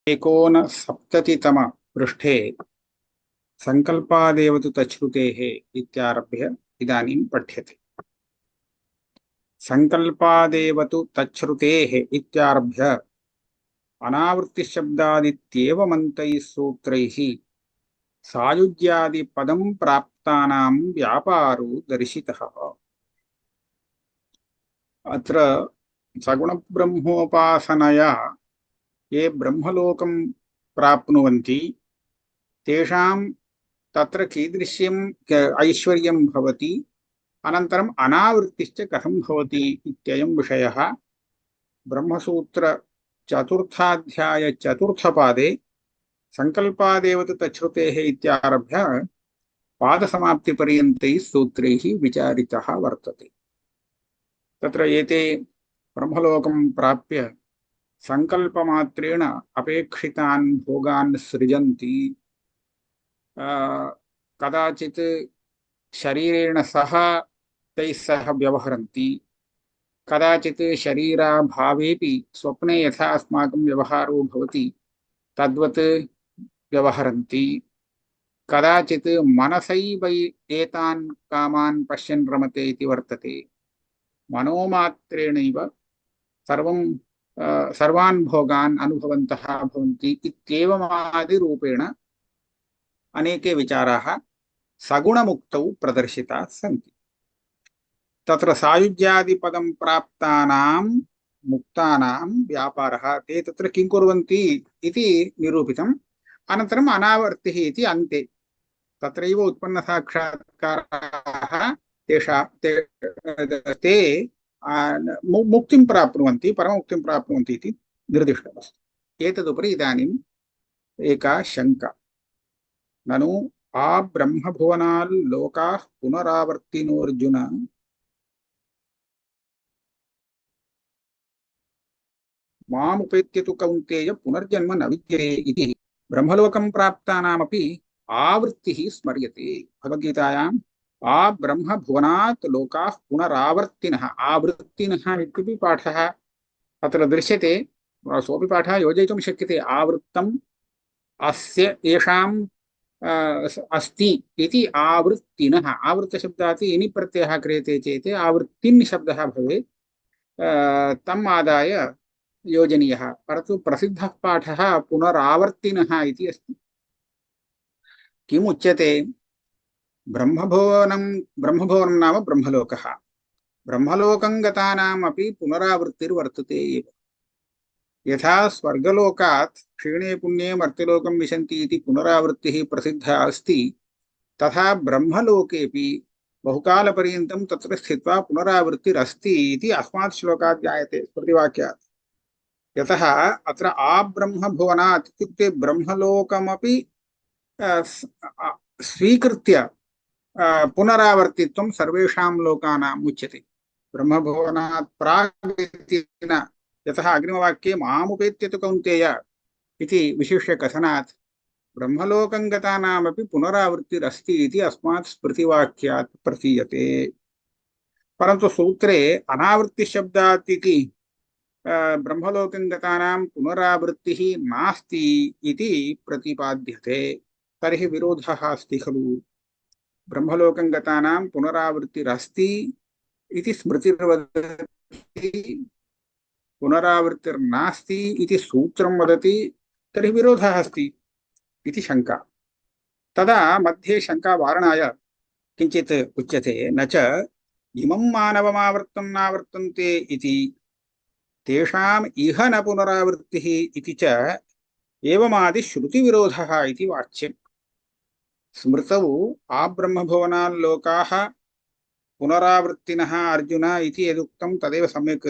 एकोनसप्ततितम पृष्ठे संकल्पादेव तु तच्छ्रुतेः इत्यारभ्य इदानीं पठ्यते। संकल्पादेव तु तच्छ्रुतेः इत्यारभ्य अनावृत्तिशब्दादित्येवमन्तैः सूत्रैः सायुज्यादिपदं प्राप्तानां व्यापारो दर्शितः। अत्र सगुणब्रह्मोपासनया ये ब्रह्मलोकं प्राप्नुवन्ति तेषां तत्र कीदृश्यं ऐश्वर्यं भवति, अनन्तरम् अनावृत्तिश्च कथं भवति इत्ययं विषयः ब्रह्मसूत्र चतुर्थाध्याय चतुर्थपादे संकल्पादेव तु तच्छ्रुतेः इत्यारभ्य पादसमाप्तिपर्यन्तैः सूत्रैः विचारितः वर्तते। तत्र एते ब्रह्मलोकं प्राप्य संकल्पमात्रेण अपेक्षितान् भोगान् सृजन्ति। कदाचित् शरीरेण सह तैः सह व्यवहरन्ति, कदाचित् शरीराभावेपि स्वप्ने यथा अस्माकं व्यवहारो भवति तद्वत् व्यवहरन्ति, कदाचित् मनसैव एतान् कामान् पश्यन् रमते इति वर्तते। मनोमात्रेणैव सर्वान् भोगान् अनुभवन्तः भवन्ति इत्येवमादिरूपेण अनेके विचाराः सगुणमुक्तौ प्रदर्शिताः सन्ति। तत्र सायुज्यादिपदं प्राप्तानां मुक्तानां व्यापारः, ते तत्र किं कुर्वन्ति इति निरूपितम्। अनन्तरम् अनावर्तिः इति अन्ते तत्रैव उत्पन्नसाक्षात्काराः ते मुक्तिं प्राप्नुवन्ति, परममुक्तिं प्राप्नुवन्ति इति निर्दिष्टमस्ति। एतदुपरि इदानीम् एका शङ्का। ननु आब्रह्मभुवनाल् लोकाः पुनरावर्तिनोऽर्जुन मामुपेत्य तु कौन्तेय पुनर्जन्म न विद्यते इति ब्रह्मलोकं प्राप्तानामपि आवृत्तिः स्मर्यते। भगवद्गीतायाम् आब्रह्मभुवनात् लोकाः पुनरावर्तिनः, आवृत्तिनः इत्यपि पाठः अत्र दृश्यते। सोऽपि पाठः योजयितुं शक्यते। आवृत्तम् अस्य येषां अस्ति इति आवृत्तिनः। आवृत्तशब्दात् इनि प्रत्ययः क्रियते चेत् आवृत्तिन् शब्दः भवेत्, तम् आदाय योजनीयः। परन्तु प्रसिद्धः पाठः पुनरावर्तिनः इति अस्ति। किम् उच्यते? ब्रह्मभुवनं नाम ब्रह्मलोकः। ब्रह्मलोकं गतानामपि पुनरावृत्तिर्वर्तते एव। यथा स्वर्गलोकात् क्षीणे पुण्ये मर्त्यलोकं विशन्ति इति पुनरावृत्तिः प्रसिद्धा अस्ति, तथा ब्रह्मलोकेऽपि बहुकालपर्यन्तं तत्र स्थित्वा पुनरावृत्तिरस्ति इति अस्मात् श्लोकात् ज्ञायते, स्मृतिवाक्यात्। यतः अत्र आब्रह्मभुवनात् इत्युक्ते ब्रह्मलोकमपि स्वीकृत्य पुनरावर्तित्वं सर्वेषां लोकानाम् उच्यते। ब्रह्मभुवनात् प्राग् इति न। यतः अग्रिमवाक्ये मामुपेत्य तु कौन्तेय इति विशिष्य कथनात् ब्रह्मलोकं गतानामपि पुनरावृत्तिरस्ति इति अस्मात् स्मृतिवाक्यात् प्रतीयते। परन्तु सूत्रे अनावृत्तिशब्दात् इति ब्रह्मलोकं गतानां पुनरावृत्तिः नास्ति इति प्रतिपाद्यते। तर्हि विरोधः अस्ति खलु? ब्रह्मलोकं गतानां पुनरावृत्तिरस्ति इति स्मृतिर्वदति, पुनरावृत्तिर्नास्ति इति सूत्रं वदति, तर्हि विरोधः अस्ति इति शङ्का। तदा मध्ये शङ्कावारणाय किञ्चित् उच्यते। न च इमं मानवमावर्तं नावर्तन्ते इति तेषाम् इह न पुनरावृत्तिः इति च एवमादिश्रुतिविरोधः इति वाच्यम्। स्मृतौ आब्रह्मभुवनाल् लोकाः पुनरावृत्तिनः अर्जुन इति यदुक्तं तदेव सम्यक्।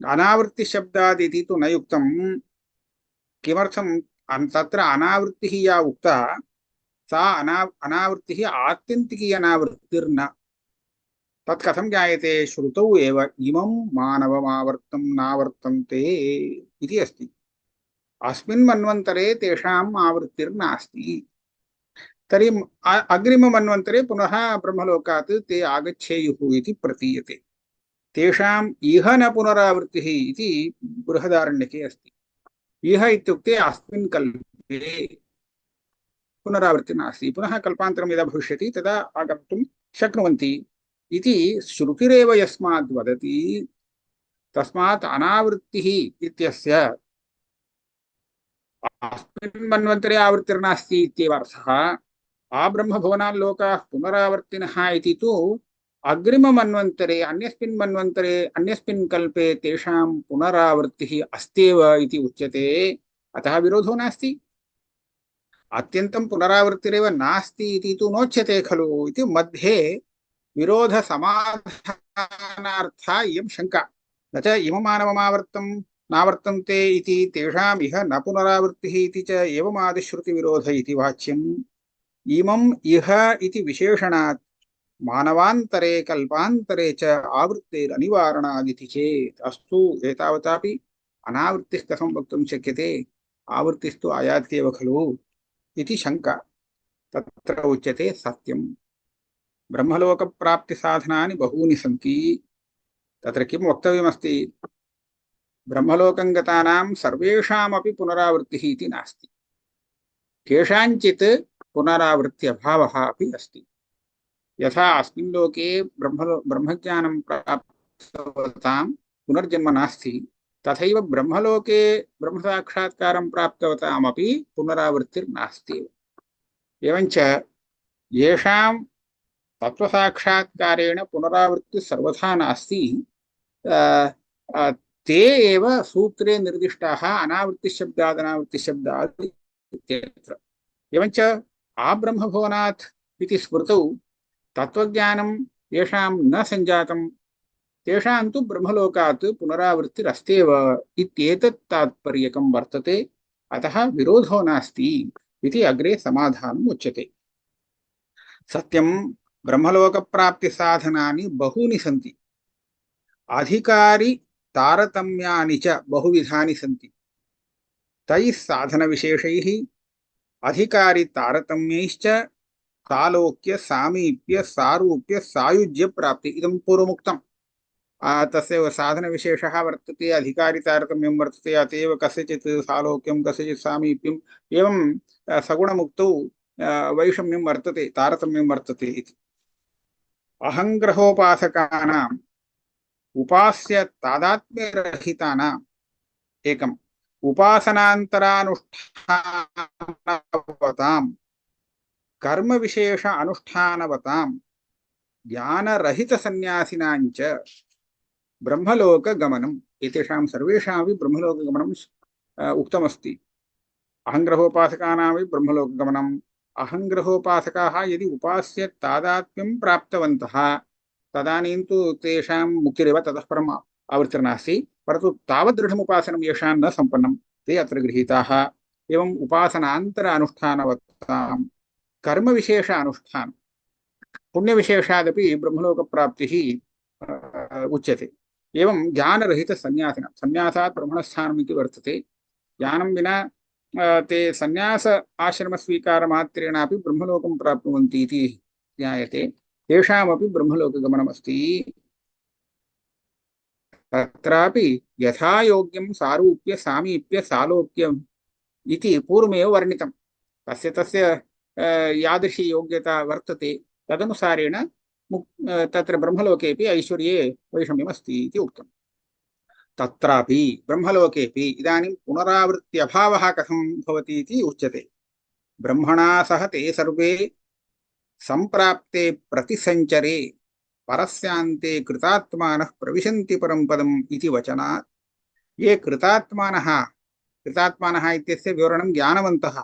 अनावृत्तिशब्दादिति तु न युक्तं। किमर्थं? तत्र अनावृत्तिः या उक्ता सा अनावृत्तिः आत्यन्तिकी अनावृत्तिर्न। तत् कथं ज्ञायते? श्रुतौ एव इमं मानवमावर्तं नावर्तन्ते इति अस्ति। अस्मिन् मन्वन्तरे तेषाम् आवृत्तिर्नास्ति। तर्हि अग्रिममन्वन्तरे पुनः ब्रह्मलोकात् ते आगच्छेयुः इति प्रतीयते। तेषाम् इह न पुनरावृत्तिः इति बृहदारण्यके अस्ति। इह इत्युक्ते अस्मिन् कल्पे पुनरावृत्तिः नास्ति, पुनः कल्पान्तरं यदा भविष्यति तदा आगन्तुं शक्नुवन्ति इति श्रुतिरेव यस्माद् वदति तस्मात् अनावृत्तिः इत्यस्य अस्मिन् मन्वन्तरे आवृत्तिर्नास्ति इत्येव अर्थः। आब्रह्मभुवनान् लोकाः पुनरावर्तिनः इति तु अग्रिममन्वन्तरे अन्यस्मिन् मन्वन्तरे अन्यस्मिन् कल्पे तेषां पुनरावृत्तिः अस्त्येव इति उच्यते। अतः विरोधो नास्ति। अत्यन्तं पुनरावृत्तिरेव नास्ति इति तु नोच्यते खलु इति मध्ये विरोधसमाधानार्था इयं शङ्का। न च इममानवमावर्तं नावर्तन्ते इति तेषाम् इह न पुनरावृत्तिः इति च एवमादिश्रुतिविरोध इति वाच्यम्। इमम् इह इति विशेषणात् मानवान्तरे कल्पान्तरे च आवृत्तेरनिवारणादिति चेत् अस्तु एतावतापि अनावृत्तिः कथं वक्तुं शक्यते, आवृत्तिस्तु आयात्येव खलु इति शङ्का। तत्र उच्यते सत्यम्। ब्रह्मलोकप्राप्तिसाधनानि बहूनि सन्ति। तत्र किं वक्तव्यमस्ति? ब्रह्मलोकं गतानां सर्वेषामपि पुनरावृत्तिः इति नास्ति। केषाञ्चित् पुनरावृत्त्यभावः अपि अस्ति। यथा अस्मिन् लोके ब्रह्मज्ञानं प्राप्तवतां पुनर्जन्म नास्ति, तथैव ब्रह्मलोके ब्रह्मसाक्षात्कारं प्राप्तवतामपि पुनरावृत्तिर्नास्ति। एवञ्च येषां तत्त्वसाक्षात्कारेण पुनरावृत्तिः सर्वथा नास्ति, ते एव सूत्रे निर्दिष्टाः अनावृत्तिशब्दात् अनावृत्तिशब्दात् इत्यत्र। एवञ्च आब्रह्मभुवनात् इति स्मृतौ तत्त्वज्ञानं येषां न सञ्जातं तेषां तु ब्रह्मलोकात् पुनरावृत्तिरस्त्येव इत्येतत् तात्पर्यकं वर्तते। अतः विरोधो नास्ति इति अग्रे समाधानम् उच्यते। सत्यं ब्रह्मलोकप्राप्तिसाधनानि बहूनि सन्ति। अधिकारी तारतम्यानि च बहुविधानि सन्ति। तैः साधनविशेषैः अधिकारी तारतम्यैश्च सालोक्य सामीप्य सारूप्य सायुज्य प्राप्ति इदं पूर्वमुक्तम्। तस्य साधनविशेषः वर्तते, अधिकारितारतम्यं वर्तते, अत एव कस्यचित् सालोक्यं कस्यचित् सामीप्यम् एवं सगुणमुक्तौ वैषम्यं वर्तते, तारतम्यं वर्तते इति। अहङ्ग्रहोपासकानाम् उपास्य तादात्म्यरहितानाम् एकम् उपासनान्तरानुष्ठानवताम् कर्मविशेष अनुष्ठानवताम् ज्ञानरहितसन्न्यासिनाञ्च ब्रह्मलोकगमनम्। एतेषां सर्वेषामपि ब्रह्मलोकगमनम् उक्तमस्ति। अहङ्ग्रहोपासकानामपि ब्रह्मलोकगमनम्। अहङ्ग्रहोपासकाः यदि उपास्य तादात्म्यं प्राप्तवन्तः तदानीं तु तेषां मुक्तिरेव, ततः परम् आवृत्तिर्नास्ति। परन्तु तावद्दृढमुपासनं येषां न सम्पन्नं ते अत्र गृहीताः। एवम् उपासनान्तर अनुष्ठानवतां कर्मविशेष अनुष्ठानं पुण्यविशेषादपि ब्रह्मलोकप्राप्तिः उच्यते। एवं ज्ञानरहितसन्न्यासिनां, सन्न्यासात् ब्रह्मणस्थानम् इति वर्तते। ज्ञानं विना ते सन्न्यास आश्रमस्वीकारमात्रेणापि ब्रह्मलोकं प्राप्नुवन्ति इति ज्ञायते। तेषामपि ब्रह्मलोकगमनमस्ति। तत्रापि यथा योग्यं सारूप्य सामीप्य सालोक्यम् इति पूर्वमेव वर्णितं। तस्य तस्य यादृशी योग्यता वर्तते तदनुसारेण तत्र ब्रह्मलोकेपि ऐश्वर्ये वैषम्यमस्ति इति उक्तम्। तत्रापि ब्रह्मलोकेपि इदानीं पुनरावृत्त्यभावः कथं भवति इति उच्यते। ब्रह्मणा सह ते सर्वे सम्प्राप्ते प्रतिसञ्चरे परस्यान्ते कृतात्मानः प्रविशन्ति परं पदम् इति वचनात् ये कृतात्मानः इत्यस्य विवरणं ज्ञानवन्तः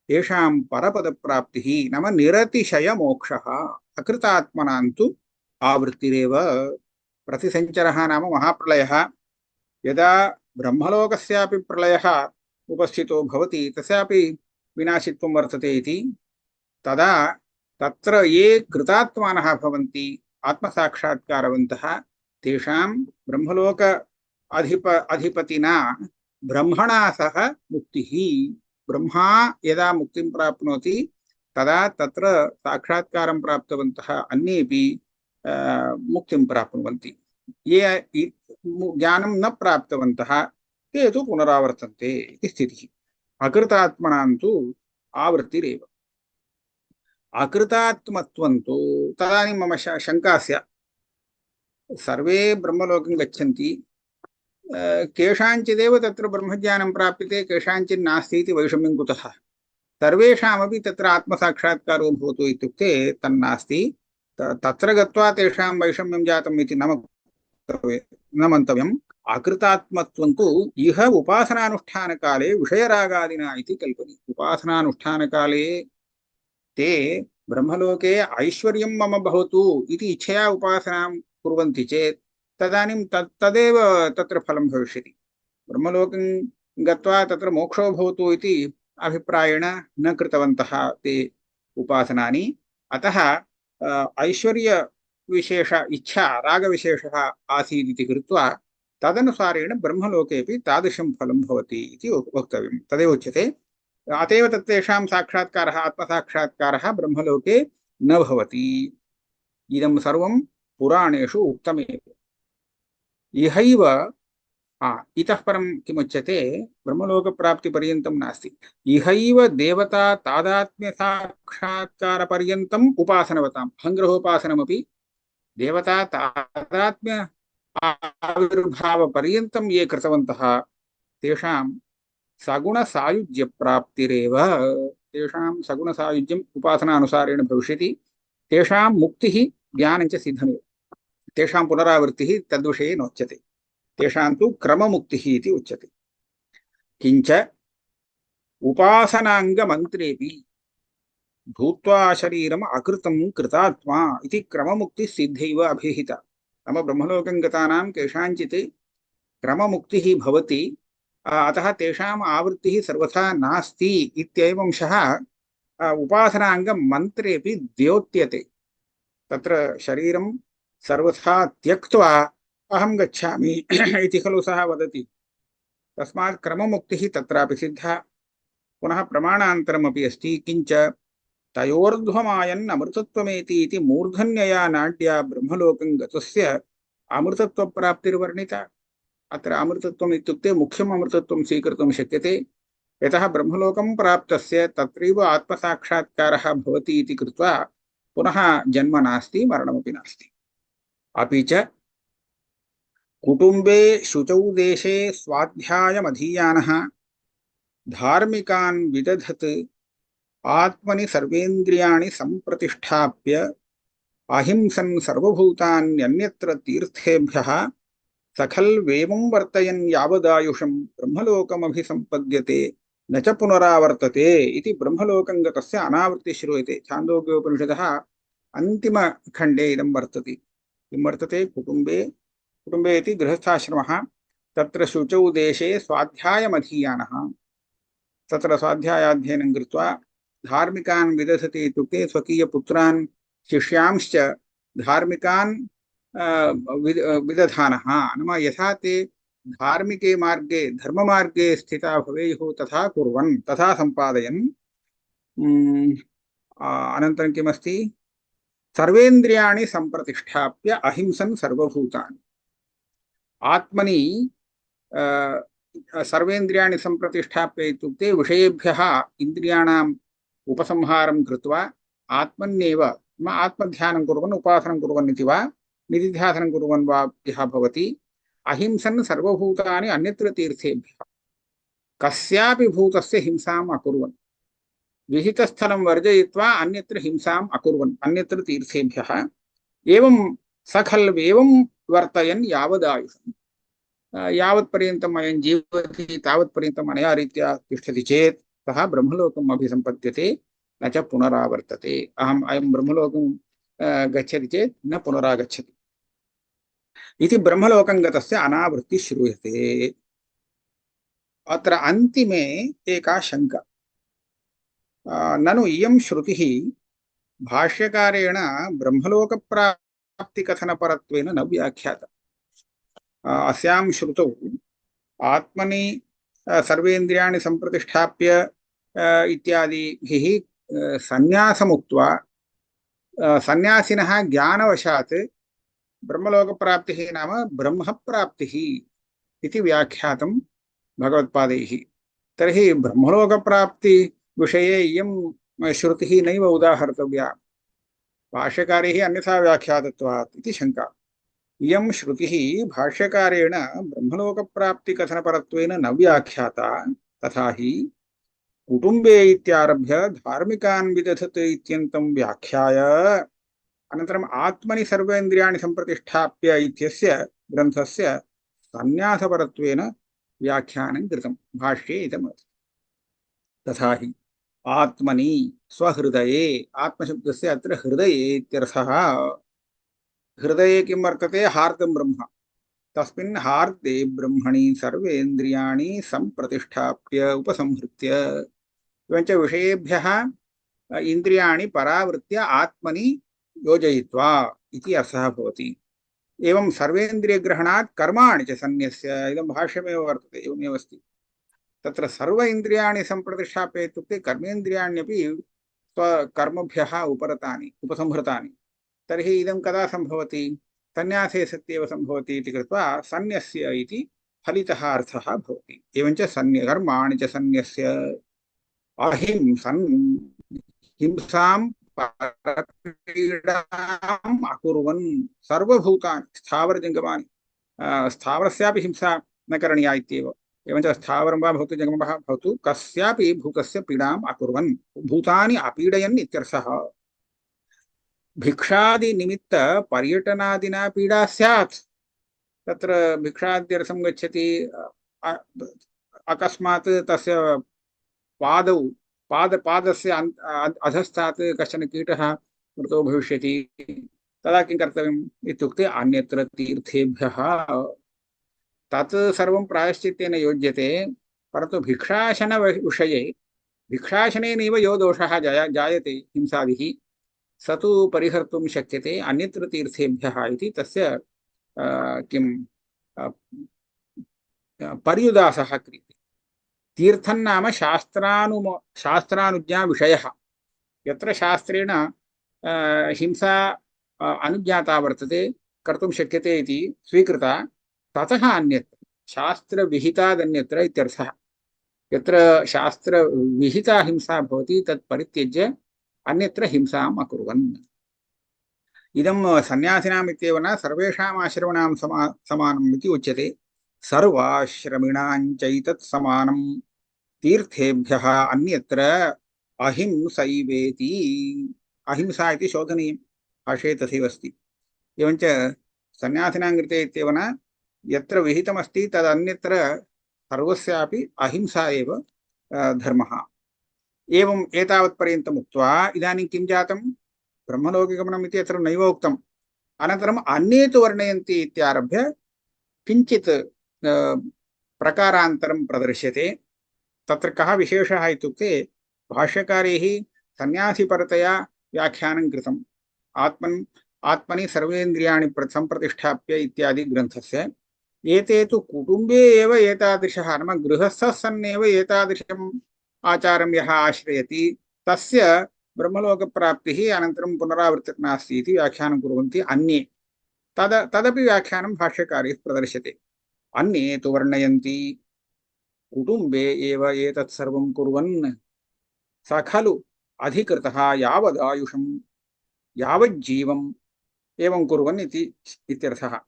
तेषां परपदप्राप्तिः नाम निरतिशयमोक्षः। अकृतात्मनां तु आवृत्तिरेव। प्रतिसञ्चरः नाम महाप्रलयः। यदा ब्रह्मलोकस्यापि प्रलयः उपस्थितो भवति तस्यापि विनाशित्वं वर्तते इति, तदा तत्र ये कृतात्मानः भवन्ति आत्मसाक्षात्कारवन्तः तेषां ब्रह्मलोक अधिपतिना ब्रह्मणा सह मुक्तिः। ब्रह्मा यदा मुक्तिं प्राप्नोति तदा तत्र साक्षात्कारं प्राप्तवन्तः अन्येपि मुक्तिं प्राप्नुवन्ति। ये ज्ञानं न प्राप्तवन्तः ते तु पुनरावर्तन्ते इति स्थितिः। अकृतात्मनां तु आवृत्तिरेव। अकृतात्मत्वं तु तदानीं मम शङ्का स्यात्, सर्वे ब्रह्मलोकं गच्छन्ति, केषाञ्चिदेव तत्र ब्रह्मज्ञानं प्राप्यते, केषाञ्चित् नास्ति इति वैषम्यं कुतः? सर्वेषामपि तत्र आत्मसाक्षात्कारो भवतु इत्युक्ते तन्नास्ति। तत्र गत्वा तेषां वैषम्यं जातम् इति न मन्तव्यम्। अकृतात्मत्वं तु इह उपासनानुष्ठानकाले विषयरागादिना इति कल्पनीयम्। उपासनानुष्ठानकाले ते ब्रह्मलोके ऐश्वर्यं मम भवतु इति इच्छया उपासनां कुर्वन्ति चेत् तदानीं तदेव तत्र फलं भविष्यति। ब्रह्मलोकं गत्वा तत्र मोक्षो भवतु इति अभिप्रायेण न कृतवन्तः ते उपासनानि। अतः ऐश्वर्यविशेष इच्छा रागविशेषः आसीत् इति कृत्वा तदनुसारेण ब्रह्मलोकेपि तादृशं फलं भवति इति वक्तव्यं। तदेव उच्यते। अतएव तत्तेषां साक्षात्कारः आत्मसाक्षात्कारः ब्रह्मलोके न भवति। इदं सर्वं पुराणेषु उक्तमेव। इहैव इतः परं किमुच्यते, ब्रह्मलोकप्राप्तिपर्यन्तं नास्ति, इहैव देवता तादात्म्यसाक्षात्कारपर्यन्तम् उपासनवताम् अहङ्ग्रहोपासनमपि देवता तादात्म्य आविर्भावपर्यन्तं ये कृतवन्तः तेषां सगुणसायुज्यप्राप्तिरेव। तेषां सगुणसायुज्यम् उपासनानुसारेण भविष्यति। तेषां मुक्तिः ज्ञानञ्च सिद्धमेव। तेषां पुनरावृत्तिः तद्विषये नोच्यते। तेषां तु क्रममुक्तिः इति उच्यते। किञ्च उपासनाङ्गमन्त्रेऽपि भूत्वा शरीरम् अकृतं कृतात्मा इति क्रममुक्तिः अभिहिता। नाम ब्रह्मलोकं गतानां केषाञ्चित् क्रममुक्तिः भवति, अतः तेषाम् आवृत्तिः सर्वथा नास्ति इत्येवंशः उपासनाङ्गमन्त्रेऽपि द्योत्यते। तत्र शरीरं सर्वथा त्यक्त्वा अहं गच्छामि इति खलु सः वदति। तस्मात् क्रममुक्तिः तत्रापि सिद्धा। पुनः प्रमाणान्तरमपि अस्ति। किञ्च तयोर्ध्वमायन् अमृतत्वमेति इति मूर्धन्यया नाड्या ब्रह्मलोकं गतस्य अमृतत्वप्राप्तिर्वर्णिता। अत्र अमृतत्वम् इत्युक्ते मुख्यम् अमृतत्वं स्वीकर्तुं शक्यते। यतः ब्रह्मलोकं प्राप्तस्य तत्रैव आत्मसाक्षात्कारः भवति इति कृत्वा पुनः जन्म नास्ति, मरणमपि नास्ति। अपि च कुटुम्बे शुचौ देशे स्वाध्यायमधीयानः धार्मिकान् विदधत् आत्मनि सर्वेन्द्रियाणि सम्प्रतिष्ठाप्य अहिंसन् सर्वभूतान्यन्यत्र तीर्थेभ्यः सखल्वेवं वर्तयन् यावदायुषं ब्रह्मलोकमभिसम्पद्यते न च पुनरावर्तते इति ब्रह्मलोकं गतस्य अनावृत्तिः श्रूयते। छान्दोग्योपनिषदः अन्तिमखण्डे इदं वर्तते। किं वर्तते? कुटुम्बे इति गृहस्थाश्रमः, तत्र शुचौ देशे स्वाध्यायमधीयानः, तत्र स्वाध्यायाध्ययनं कृत्वा धार्मिकान् विदधति इत्युक्ते स्वकीयपुत्रान् शिष्यांश्च धार्मिकान् विदधानः। नाम यथा ते धार्मिके मार्गे धर्ममार्गे स्थिता भवेयुः तथा कुर्वन्, तथा सम्पादयन्। अनन्तरं किमस्ति? सर्वेन्द्रियाणि सम्प्रतिष्ठाप्य अहिंसन् सर्वभूतानि। आत्मनि सर्वेन्द्रियाणि सम्प्रतिष्ठाप्य इत्युक्ते विषयेभ्यः इन्द्रियाणाम् उपसंहारं कृत्वा आत्मन्येव आत्मध्यानं कुर्वन् उपासनं कुर्वन् इति वा निधिध्यासनं कुर्वन् वा यः भवति, अहिंसन् सर्वभूतानि अन्यत्र तीर्थेभ्यः कस्यापि भूतस्य हिंसाम् अकुर्वन्, विहितस्थलं वर्जयित्वा अन्यत्र हिंसाम् अकुर्वन्, अन्यत्र तीर्थेभ्यः एवं सखल्वेवं वर्तयन् यावदायुषम्, यावत्पर्यन्तम् अयं जीवति तावत्पर्यन्तम् अनया रीत्या तिष्ठति चेत् सः ब्रह्मलोकम् अभिसम्पद्यते न च पुनरावर्तते। अयं ब्रह्मलोकं गच्छति चेत् न पुनरागच्छति इति ब्रह्मलोकं गतस्य अनावृत्तिः श्रूयते। अत्र अन्तिमे एका शङ्का। ननु इयं श्रुतिः भाष्यकारेण ब्रह्मलोकप्राप्तिकथनपरत्वेन न व्याख्याता। अस्यां श्रुतौ आत्मनि सर्वेन्द्रियाणि सम्प्रतिष्ठाप्य इत्यादिभिः सन्न्यासमुक्त्वा सन्न्यासिनः ज्ञानवशात् ब्रह्मलोकप्राप्तिः नाम ब्रह्मप्राप्तिः इति व्याख्यातं भगवत्पादैः। तर्हि ब्रह्मलोकप्राप्तिविषये इयं श्रुतिः नैव उदाहर्तव्या, भाष्यकारैः अन्यथा व्याख्यातत्वात् इति शङ्का। इयं श्रुतिः भाष्यकारेण ब्रह्मलोकप्राप्तिकथनपरत्वेन न व्याख्याता, तथा हि कुटुम्बे इत्यारभ्य धार्मिकान् विदधत् इत्यन्तं व्याख्याय अनन्तरम् आत्मनि सर्वेन्द्रियाणि सम्प्रतिष्ठाप्य इत्यस्य ग्रन्थस्य सन्न्यासपरत्वेन व्याख्यानं कृतं भाष्ये इदमस्ति। तथा हि आत्मनि स्वहृदये, आत्मशब्दस्य अत्र हृदये इत्यर्थः। हृदये किं वर्तते? हार्दं ब्रह्म। तस्मिन् हार्दे ब्रह्मणि सर्वेन्द्रियाणि सम्प्रतिष्ठाप्य उपसंहृत्य एवञ्च विषयेभ्यः इन्द्रियाणि परावृत्य आत्मनि योजयित्वा इति अर्थः भवति। एवं सर्वेन्द्रियग्रहणात् कर्माणि च सन्न्यस्य, इदं भाष्यमेव वर्तते, एवमेव अस्ति। तत्र सर्व इन्द्रियाणि सम्प्रतिष्ठाप्य इत्युक्ते कर्मेन्द्रियाण्यपि स्वकर्मभ्यः उपरतानि उपसंहृतानि। तर्हि इदं कदा सम्भवति? सन्न्यासे सत्येव सम्भवति इति कृत्वा सन्न्यस्य इति फलितः अर्थः भवति। एवञ्च कर्माणि च सन्न्यस्य अहिंसन् हिंसां परपीडाम् अकुर्वन् सर्वभूतानि स्थावरजङ्गमानि, स्थावरस्यापि हिंसा न करणीया इत्येव। एवञ्च स्थावरं वा भवतु जङ्गमः वा भवतु, कस्यापि भूतस्य पीडाम् अकुर्वन्, भूतानि अपीडयन् इत्यर्थः। भिक्षादिनिमित्त पर्यटनादिना पीडा स्यात्। तत्र भिक्षाद्यर्थं गच्छति, अकस्मात् तस्य पादौ पादस्य अधस्तात् कश्चन कीटः मृतो भविष्यति, तदा किं कर्तव्यम् इत्युक्ते अन्यत्र तीर्थेभ्यः तत् सर्वं प्रायश्चित्तेन योज्यते। परन्तु भिक्षाशन विषये भिक्षाशनेनैव यो दोषः जायते हिंसादिः, स तु परिहर्तुं शक्यते अन्यत्र तीर्थेभ्यः इति तस्य किं पर्युदासः क्रियते। तीर्थं नाम शास्त्रानुज्ञा विषयः। यत्र शास्त्रेण हिंसा अनुज्ञाता वर्तते, कर्तुं शक्यते इति स्वीकृता, ततः अन्यत्र शास्त्रविहितादन्यत्र इत्यर्थः। यत्र शास्त्रविहिता हिंसा भवति तत् परित्यज्य अन्यत्र हिंसाम् अकुर्वन्। इदं सन्न्यासिनाम् इत्येव न, सर्वेषाम् आश्रमणां समानम् इति उच्यते। सर्वाश्रमिणां चैतत् समानं तीर्थेभ्यः अन्यत्र अहिंसैवेति। अहिंसा इति शोधनीयं, भाष्ये तथैव अस्ति। एवञ्च सन्न्यासिनां कृते इत्येव न, यत्र विहितमस्ति तदन्यत्र सर्वस्यापि अहिंसा एव धर्मः। एवम् एतावत्पर्यन्तम् उक्त्वा इदानीं किं जातं? ब्रह्मलोकगमनम् इति अत्र नैव उक्तम्। अनन्तरम् अन्ये तु वर्णयन्ति इत्यारभ्य किञ्चित् प्रकारान्तरं प्रदर्श्यते। तत्र कः विशेषः इत्युक्ते, भाष्यकारैः सन्न्यासिपरतया व्याख्यानं कृतम्। आत्मनि सर्वेन्द्रियाणि सम्प्रतिष्ठाप्य इत्यादि ग्रन्थस्य। एते तु कुटुम्बे एव एतादृशः, नाम गृहस्थः सन्नेव एतादृशम् आचारं यः आश्रयति तस्य ब्रह्मलोकप्राप्तिः अनन्तरं पुनरावृत्तिर्नास्ति इति व्याख्यानं कुर्वन्ति अन्ये। तदपि व्याख्यानं भाष्यकारैः प्रदर्श्यते। अन्ये तु वर्णयन्ति कुटुम्बे एव एतत् सर्वं कुर्वन् स खलु अधिकृतः यावदायुषं यावज्जीवम् एवं कुर्वन् इत्यर्थः।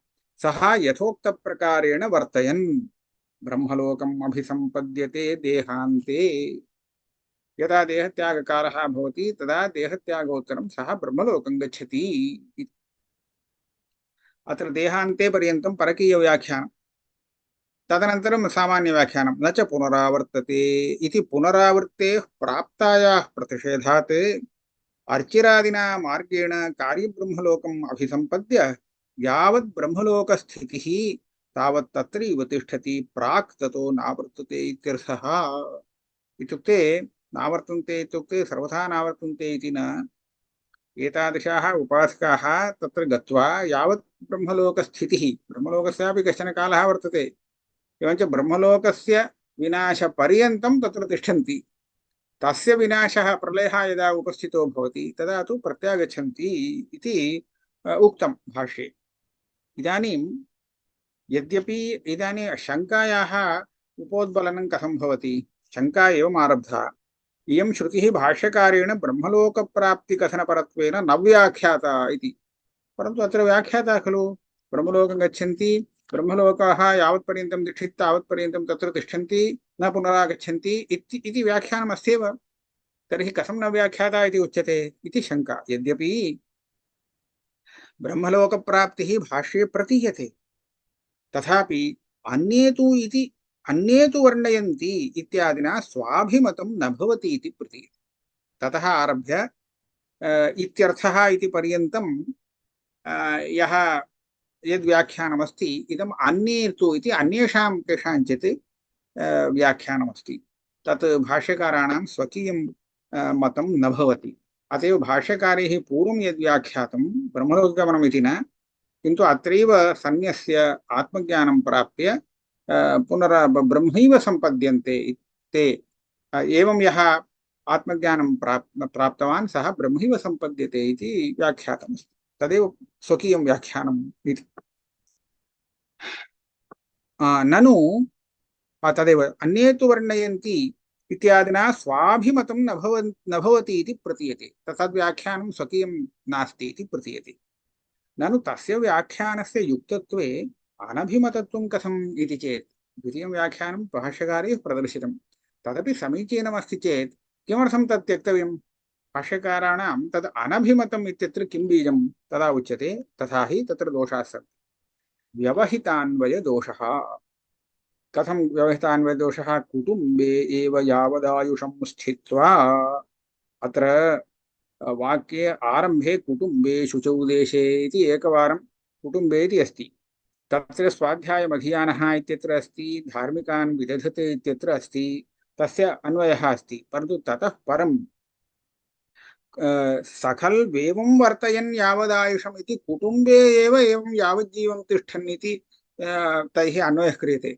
सः यथोक्तप्रकारेण वर्तयन् ब्रह्मलोकम् अभिसम्पद्यते देहान्ते। यदा देहत्यागकालः भवति तदा देहत्यागोत्तरं सः ब्रह्मलोकं गच्छति। अत्र देहान्ते पर्यन्तं परकीयव्याख्यानं, तदनन्तरं सामान्यव्याख्यानं। न च पुनरावर्तते इति पुनरावृत्तेः प्राप्तायाः प्रतिषेधात् अर्चिरादिना मार्गेण कार्यब्रह्मलोकम् अभिसम्पद्य यावत् ब्रह्मलोकस्थितिः तावत् तत्रैव तिष्ठति, प्राक् ततो नावर्तते इत्यर्थः। इत्युक्ते नावर्तन्ते इत्युक्ते सर्वथा नावर्तन्ते इति न। एतादृशाः उपासकाः तत्र गत्वा यावत् ब्रह्मलोकस्थितिः, ब्रह्मलोकस्यापि कश्चन कालः वर्तते, एवञ्च ब्रह्मलोकस्य विनाशपर्यन्तं तत्र तिष्ठन्ति। तस्य विनाशः प्रलयः यदा उपस्थितो भवति तदा तु प्रत्यागच्छन्ति इति उक्तं भाष्ये। इदानीं यद्यपि इदानीं शङ्कायाः उपोद्बलनं कथं भवति? शङ्का एवम् आरब्धा। इयं श्रुतिः भाष्यकारेण ब्रह्मलोकप्राप्तिकथनपरत्वेन न व्याख्याता इति। परन्तु अत्र व्याख्याता खलु। ब्रह्मलोकं गच्छन्ति, ब्रह्मलोकाः यावत्पर्यन्तं तिष्ठति तावत्पर्यन्तं तत्र तिष्ठन्ति, न पुनरागच्छन्ति इति व्याख्यानमस्त्येव। तर्हि कथं न व्याख्याता इति उच्यते इति शङ्का। यद्यपि ब्रह्मलोकप्राप्तिः भाष्ये प्रतीयते, तथापि अन्ये तु वर्णयन्ति इत्यादिना स्वाभिमतं न भवति इति प्रतीयते। ततः आरभ्य इत्यर्थः इति पर्यन्तं यः यद्व्याख्यानमस्ति इदम् अन्ये तु इति अन्येषां केषाञ्चित् व्याख्यानमस्ति। तत् भाष्यकाराणां स्वकीयं मतं न भवति। अतएव भाष्यकारैः पूर्वं यद्व्याख्यातं ब्रह्मलोकगमनम् इति न, किन्तु अत्रैव सन्न्यस्य आत्मज्ञानं प्राप्य ब्रह्मैव सम्पद्यन्ते ते। एवं यः आत्मज्ञानं प्राप्तवान् सः ब्रह्मैव सम्पद्यते इति व्याख्यातमस्ति। तदेव स्वकीयं व्याख्यानम् इति। ननु तदेव अन्ये तु वर्णयन्ति इत्यादिना स्वाभिमतं न भवति इति प्रतीयते। तद्व्याख्यानं स्वकीयं नास्ति इति प्रतीयते। ननु तस्य व्याख्यानस्य युक्तत्वे अनभिमतत्वं कथम् इति चेत् द्वितीयं व्याख्यानं भाष्यकारैः प्रदर्शितं। तदपि समीचीनमस्ति चेत् किमर्थं तत् त्यक्तव्यं? भाष्यकाराणां तद् अनभिमतम् इत्यत्र किं बीजं तदा उच्यते। तथा हि तत्र दोषाः सन्ति। व्यवहितान्वयदोषः। कथं व्यवहितान्वयदोषः? कुटुम्बे एव यावदायुषं स्थित्वा। अत्र वाक्ये आरम्भे कुटुम्बे शुचौ देशे इति एकवारं कुटुम्बे इति अस्ति। तत्र स्वाध्यायमधीयानः इत्यत्र अस्ति, धार्मिकान् विदधते इत्यत्र अस्ति, तस्य अन्वयः अस्ति। परन्तु ततः परं सखल् वेवं वर्तयन् यावदायुषम् इति कुटुम्बे एव एवं यावज्जीवं तिष्ठन् इति तैः अन्वयः क्रियते।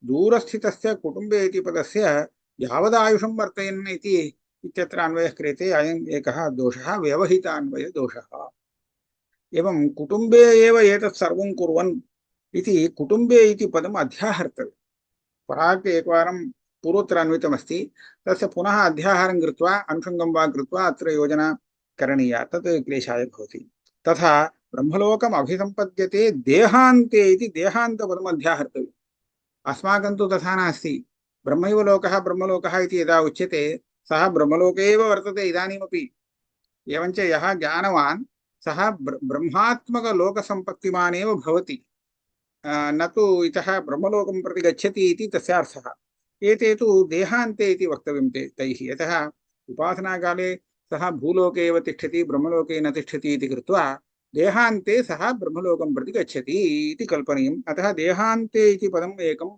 दूरस्थितस्य कुटुम्बे इति पदस्य यावदायुषं वर्तयन् इति इत्यत्र अन्वयः क्रियते। अयम् एकः दोषः, व्यवहितान्वयदोषः। एवं कुटुम्बे एव एतत् सर्वं कुर्वन् इति कुटुम्बे इति पदम् अध्याहर्तव्यम्। प्राक् एकवारं पूर्वत्र अन्वितमस्ति, तस्य पुनः अध्याहारं कृत्वा अनुषङ्गं वा कृत्वा अत्र योजना करणीया। तत् क्लेशाय भवति। तथा ब्रह्मलोकम् अभिसम्पद्यते देहान्ते इति देहान्तपदम् अध्याहर्तव्यम्। अस्माकं तु तथा नास्ति। ब्रह्मैव लोकः ब्रह्मलोकः इति यदा उच्यते सः ब्रह्मलोके एव वर्तते इदानीमपि। एवञ्च यः ज्ञानवान् सः ब्रह्मात्मकलोकसम्पत्तिमान् एव भवति, न तु इतः ब्रह्मलोकं प्रति गच्छति इति तस्य अर्थः। एते तु देहान्ते इति वक्तव्यं तैः। यतः उपासनाकाले सः भूलोके एव तिष्ठति, ब्रह्मलोके न तिष्ठति इति कृत्वा देहान्ते सः ब्रह्मलोकं प्रति गच्छति इति कल्पनीयम्। अतः देहान्ते इति पदम् एकम्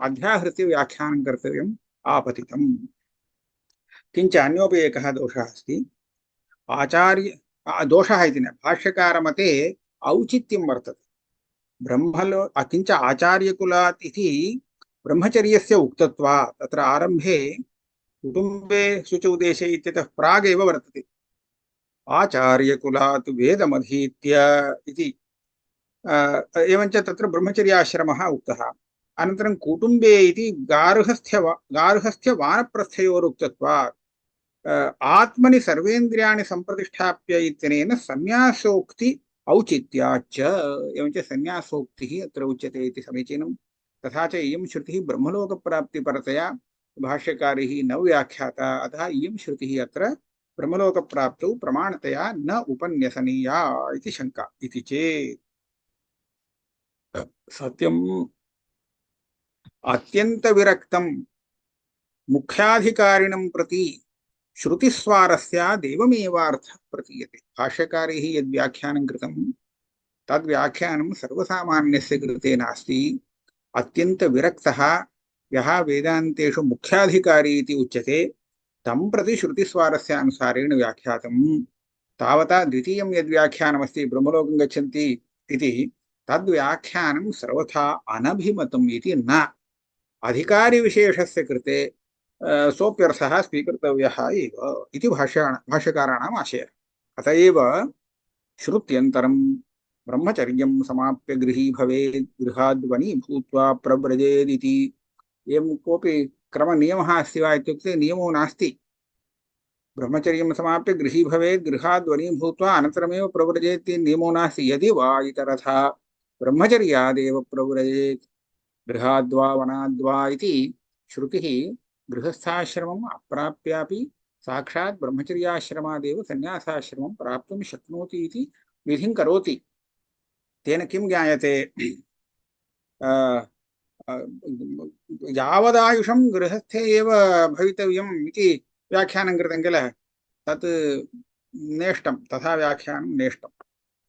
अध्याहृत्य व्याख्यानं कर्तव्यम् आपतितम्। किञ्च अन्योपि एकः दोषः अस्ति। दोषः इति न, भाष्यकारमते औचित्यं वर्तते। किञ्च आचार्यकुलात् इति ब्रह्मचर्यस्य उक्तत्वात् तत्र आरम्भे कुटुम्बे शुचौ देशे इत्यतः प्रागेव वर्तते। आचार्यकुलात् वेदमधीत्य इति। एवञ्च तत्र ब्रह्मचर्याश्रमः उक्तः। अनन्तरं कुटुम्बे इति गार्हस्थ्यवानप्रस्थयोरुक्तत्वात् आत्मनि सर्वेन्द्रियाणि सम्प्रतिष्ठाप्य इत्यनेन संन्यासोक्ति औचित्याच्च। एवञ्च संन्यासोक्तिः अत्र उच्यते इति समीचीनं। तथा च इयं श्रुतिः ब्रह्मलोकप्राप्तिपरतया भाष्यकारैः न व्याख्याता। अतः इयं श्रुतिः अत्र ब्रह्मलोकप्राप्तौ प्रमाणतया न उपन्यसनीया इति शङ्का। इति चेत् सत्यम् अत्यन्तविरक्तं मुख्याधिकारिणं प्रति श्रुतिस्वारस्यादेवमेवार्थः प्रतीयते। भाष्यकारैः यद्व्याख्यानं कृतं तद्व्याख्यानं सर्वसामान्यस्य कृते नास्ति। अत्यन्तविरक्तः यः वेदान्तेषु मुख्याधिकारी इति उच्यते तं प्रति श्रुतिस्वारस्यानुसारेण व्याख्यातं। तावता द्वितीयं यद्व्याख्यानमस्ति ब्रह्मलोकं गच्छन्ति इति तद्व्याख्यानं सर्वथा अनभिमतम् इति न। अधिकारिविशेषस्य कृते सोऽप्यर्थः स्वीकर्तव्यः एव इति भाष्यकाराणाम् आशयः। अत एव श्रुत्यन्तरं ब्रह्मचर्यं समाप्य गृही भवेत्, गृहाद्वनी भूत्वा प्रव्रजेदिति एवं कोऽपि क्रमनियमः अस्ति वा इत्युक्ते नियमो नास्ति। ब्रह्मचर्यं समाप्य गृही भवेत्, गृहाद् वनी भूत्वा अनन्तरमेव प्रव्रजेत् नियमो नास्ति। यदि वा इतरथा ब्रह्मचर्यादेव प्रव्रजेत् गृहाद्वा वनाद्वा इति श्रुतिः गृहस्थाश्रमम् अप्राप्यापि साक्षात् ब्रह्मचर्याश्रमादेव सन्न्यासाश्रमं प्राप्तुं शक्नोति इति विधिं करोति। तेन किं ज्ञायते? यावदायुषं गृहस्थे एव भवितव्यम् इति व्याख्यानं कृतं किल, तत् नेष्टं, तथा व्याख्यानं नेष्टं।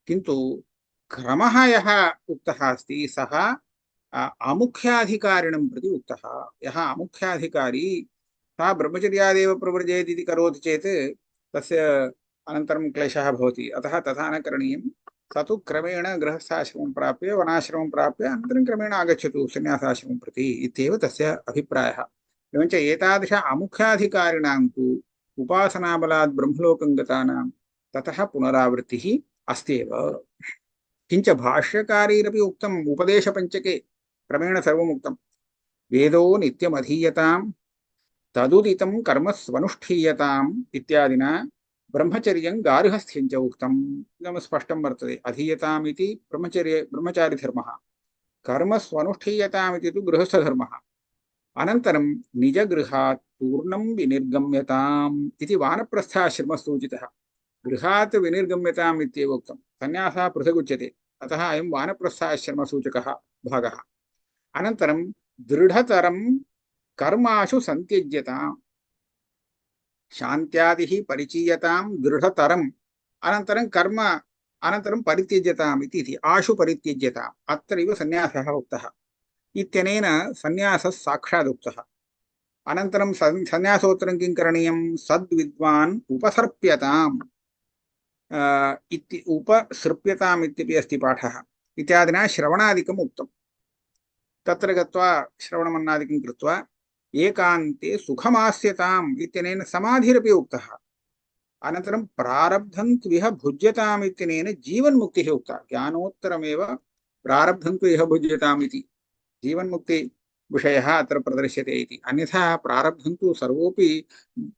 किन्तु क्रमः यः उक्तः अस्ति सः अमुख्याधिकारिणं प्रति उक्तः। यः अमुख्याधिकारी सः ब्रह्मचर्यादेव प्रव्रजेत् इति करोति चेत् तस्य अनन्तरं क्लेशः भवति। अतः तथा न करणीयं। स तु क्रमेण गृहस्थाश्रमं प्राप्य वनाश्रमं प्राप्य अनन्तरं क्रमेण आगच्छतु सन्न्यासाश्रमं प्रति इत्येव तस्य अभिप्रायः। एवञ्च एतादृश अमुख्याधिकारिणां तु उपासनाबलात् ब्रह्मलोकं गतानां ततः पुनरावृत्तिः अस्त्येव। किञ्च भाष्यकारैरपि उक्तम् उपदेशपञ्चके क्रमेण सर्वम् उक्तं। वेदो नित्यमधीयतां तदुदितं कर्म स्वनुष्ठीयताम् इत्यादिना ब्रह्मचर्यं गार्हस्थ्यं च उक्तम्। इदं स्पष्टं वर्तते। अधीयताम् इति ब्रह्मचारिधर्मः, कर्म स्वनुष्ठीयताम् इति तु गृहस्थधर्मः। अनन्तरं निजगृहात् पूर्णं विनिर्गम्यताम् इति वानप्रस्थाश्रमः सूचितः। गृहात् विनिर्गम्यताम् इत्येव उक्तं। सन्न्यासः पृथगुच्यते, अतः अयं वानप्रस्थाश्रमसूचकः भागः। अनन्तरं दृढतरं कर्माशु संत्यज्यताम्, शान्त्यादिः परिचीयतां दृढतरम्, अनन्तरं कर्म अनन्तरं परित्यज्यताम् इति आशु परित्यज्यताम्। अत्रैव सन्न्यासः उक्तः इत्यनेन सन्न्यासः साक्षात् उक्तः। अनन्तरं सन्न्यासोत्तरं किं करणीयं? सद्विद्वान् उपसर्प्यताम् इति उपसृप्यताम् इत्यपि अस्ति पाठः। इत्यादिना श्रवणादिकम् उक्तं। तत्र गत्वा श्रवणमन्नादिकं कृत्वा एकान्ते सुखमास्यताम् इत्यनेन समाधिरपि उक्तः। अनन्तरं प्रारब्धं त्विह भुज्यताम् इत्यनेन जीवन्मुक्तिः उक्ता। ज्ञानोत्तरमेव प्रारब्धं त्विह भुज्यताम् इति जीवन्मुक्तिविषयः अत्र प्रदर्श्यते इति। अन्यथा प्रारब्धं तु सर्वोऽपि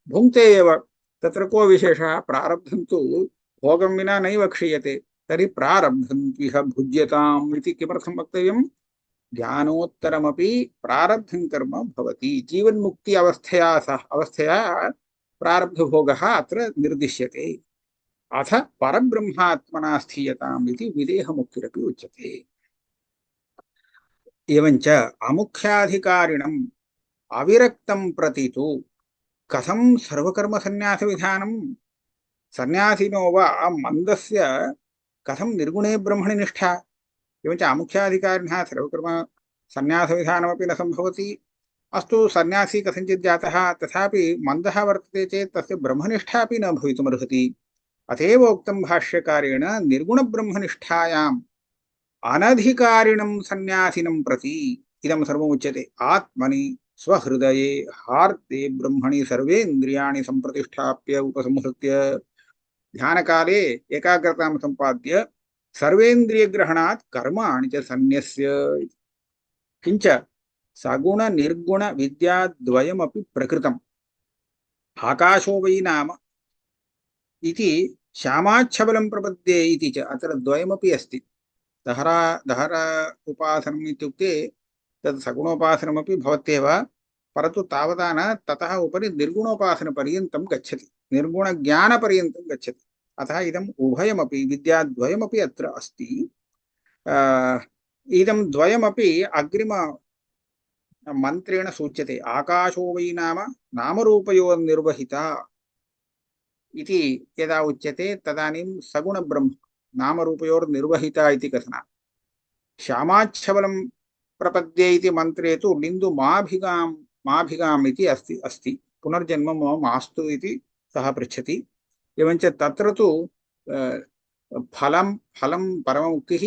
भुङ्क्ते एव, तत्र को विशेषः? प्रारब्धं तु भोगं विना नैव क्षीयते। तर्हि प्रारब्धं त्विह भुज्यताम् इति किमर्थं वक्तव्यम्? ज्ञानोत्तरमपि प्रारब्धं कर्म भवति। जीवन्मुक्ति अवस्थया प्रारब्धभोगः अत्र निर्दिश्यते। अथ परब्रह्मात्मना स्थीयताम् इति विदेहमुक्तिरपि उच्यते। एवञ्च अमुख्याधिकारिणम् अविरक्तं प्रति तु कथं सर्वकर्मसन्न्यासविधानं? सन्न्यासिनो वा मन्दस्य कथं निर्गुणे ब्रह्मणि निष्ठा? एवञ्च अमुख्याधिकारिणः सर्वकर्म सन्न्यासविधानमपि न सम्भवति। अस्तु, सन्न्यासी कथञ्चित् जातः, तथापि मन्दः वर्तते चेत् तस्य ब्रह्मनिष्ठापि न भवितुमर्हति। अतएव उक्तं भाष्यकारेण निर्गुणब्रह्मनिष्ठायाम् अनधिकारिणं सन्न्यासिनं प्रति इदं सर्वमुच्यते। आत्मनि स्वहृदये हार्दे ब्रह्मणि सर्वेन्द्रियाणि सम्प्रतिष्ठाप्य उपसंहृत्य ध्यानकाले एकाग्रतां सम्पाद्य सर्वेन्द्रियग्रहणात् कर्माणि च सन्न्यस्य। किञ्च सगुण निर्गुण विद्याद्वयमपि प्रकृतम्। आकाशो वै नाम इति श्यामाच्छबलं प्रपद्ये इति च अत्र द्वयमपि अस्ति। दहर उपासनम् इत्युक्ते तद् सगुणोपासनमपि भवत्येव, परन्तु तावता न, ततः उपरि निर्गुणोपासनपर्यन्तं गच्छति, निर्गुणज्ञानपर्यन्तं गच्छति। अतः इदम् उभयमपि विद्याद्वयमपि अत्र अस्ति। इदं द्वयमपि अग्रिम मन्त्रेण सूच्यते। आकाशो वै नाम नामरूपयोर्निर्वहिता इति यदा उच्यते तदानीं सगुणब्रह्म नामरूपयोर्निर्वहिता इति कथना। श्यामाच्छबलं प्रपद्ये इति मन्त्रे तु बिन्दु माभिगाम् इति अस्ति। पुनर्जन्म मम मास्तु इति सः पृच्छति। एवञ्च तत्र तु फलं परममुक्तिः।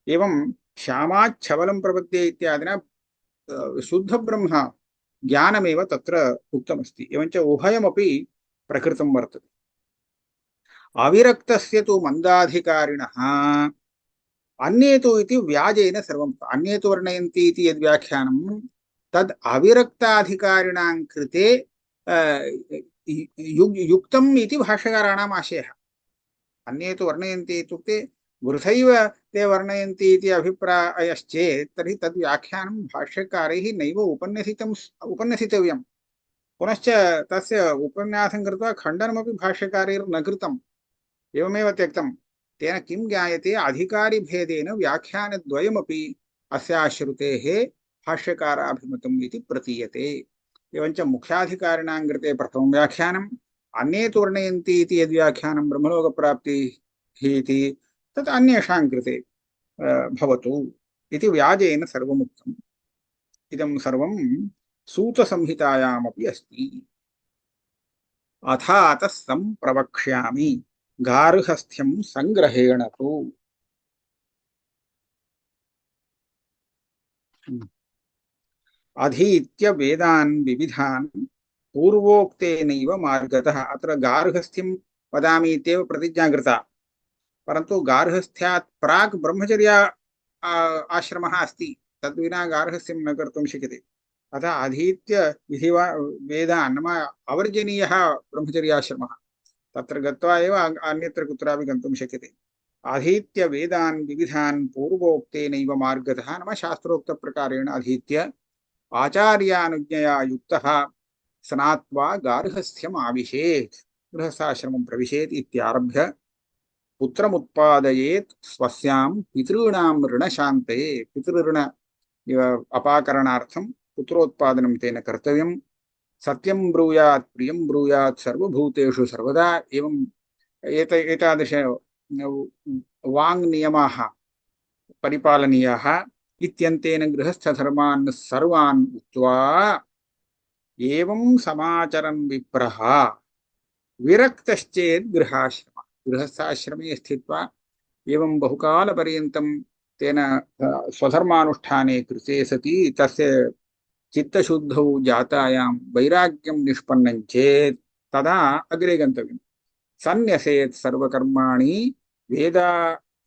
एवं श्यामाच्छबलं प्रपद्ये इत्यादिना शुद्धब्रह्म ज्ञानमेव तत्र उक्तमस्ति। एवञ्च उभयमपि प्रकृतं वर्तते। अविरक्तस्य तु मन्दाधिकारिणः अन्ये तु इति व्याजेन सर्वं अन्ये तु वर्णयन्ति इति यद्व्याख्यानं तद् अविरक्ताधिकारिणां कृते युक्तम् इति भाष्यकाराणाम् आशयः। अन्ये तु वर्णयन्ति इत्युक्ते वृथैव ते वर्णयन्ति इति अभिप्रायश्चेत् तर्हि तद् व्याख्यानं भाष्यकारैः नैव उपन्यसितव्यम्। पुनश्च तस्य उपन्यासं कृत्वा खण्डनमपि भाष्यकारैर्न कृतम्, एवमेव त्यक्तं। तेन किं ज्ञायते, अधिकारिभेदेन व्याख्यानद्वयमपि अस्याः श्रुतेः भाष्यकाराभिमतम् इति प्रतीयते। एवञ्च मुख्याधिकारिणां कृते प्रथमं व्याख्यानम्, अन्ये तु वर्णयन्ति इति यद्व्याख्यानं ब्रह्मलोकप्राप्तिः इति तत् अन्येषां कृते भवतु इति व्याजेन सर्वमुक्तम्। इदं सर्वं सूतसंहितायामपि अस्ति। अथातः सम्प्रवक्ष्यामि गार्हस्थ्यं संग्रहेण तु। अधीत्य वेदान् विविधान् पूर्वोक्तेनैव मार्गतः। अत्र गार्हस्थ्यं वदामि इत्येव प्रतिज्ञा कृता, परन्तु गार्हस्थ्यात् प्राक् ब्रह्मचर्य आश्रमः अस्ति, तद्विना गार्हस्थ्यं न कर्तुं शक्यते। अतः अधीत्य वेदान् नाम अवर्जनीयः ब्रह्मचर्याश्रमः, तत्र गत्वा एव अन्यत्र कुत्रापि गन्तुं शक्यते। अधीत्य वेदान् विविधान् पूर्वोक्तेनैव मार्गतः नाम शास्त्रोक्तप्रकारेण अधीत्य आचार्यानुज्ञया युक्तः स्नात्वा गार्हस्थ्यम् आविशेत्, गृहस्थाश्रमं प्रविशेत् इत्यारभ्य पुत्रमुत्पादयेत् स्वस्यां पितॄणां ऋणशान्ते। पितृऋण अपाकरणार्थं पुत्रोत्पादनं तेन कर्तव्यं। सत्यं ब्रूयात् प्रियं ब्रूयात् सर्वभूतेषु सर्वदा। एवं एतादृश वाङ्नियमाः परिपालनीयाः। इत्यन्तेन गृहस्थधर्मान् सर्वान् उक्त्वा एवं समाचरन् विप्रः विरक्तश्चेत् गृहाश्रमः। गृहस्थाश्रमे स्थित्वा एवं बहुकालपर्यन्तं तेन स्वधर्मानुष्ठाने कृते सति तस्य चित्तशुद्धौ जातायां वैराग्यं निष्पन्नं चेत् तदा अग्रे गन्तव्यम्। सन्न्यसेत् सर्वकर्माणि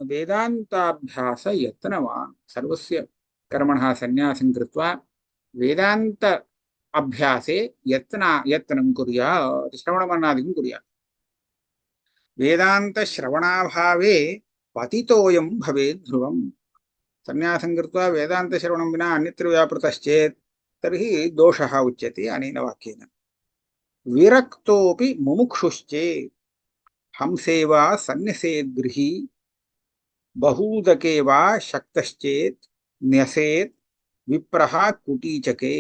वेदान्ताभ्यास यत्नवान्। सर्वस्य कर्मणः सन्न्यासं कृत्वा वेदान्त अभ्यासे यत्नं कुर्यात्, श्रवणमननादिकं कुर्यात्। वेदान्तश्रवणाभावे पतितोऽयं भवेत् ध्रुवम्। सन्न्यासं कृत्वा वेदान्तश्रवणं विना अन्यत्र व्यापृतश्चेत् तर्हि दोषः उच्यते अनेन वाक्येन। विरक्तोऽपि मुमुक्षुश्चेत् हंसे वा सन्न्यसेत् गृही बहूदके वा शक्तश्चेत् न्यसेत् विप्रः कुटीचके।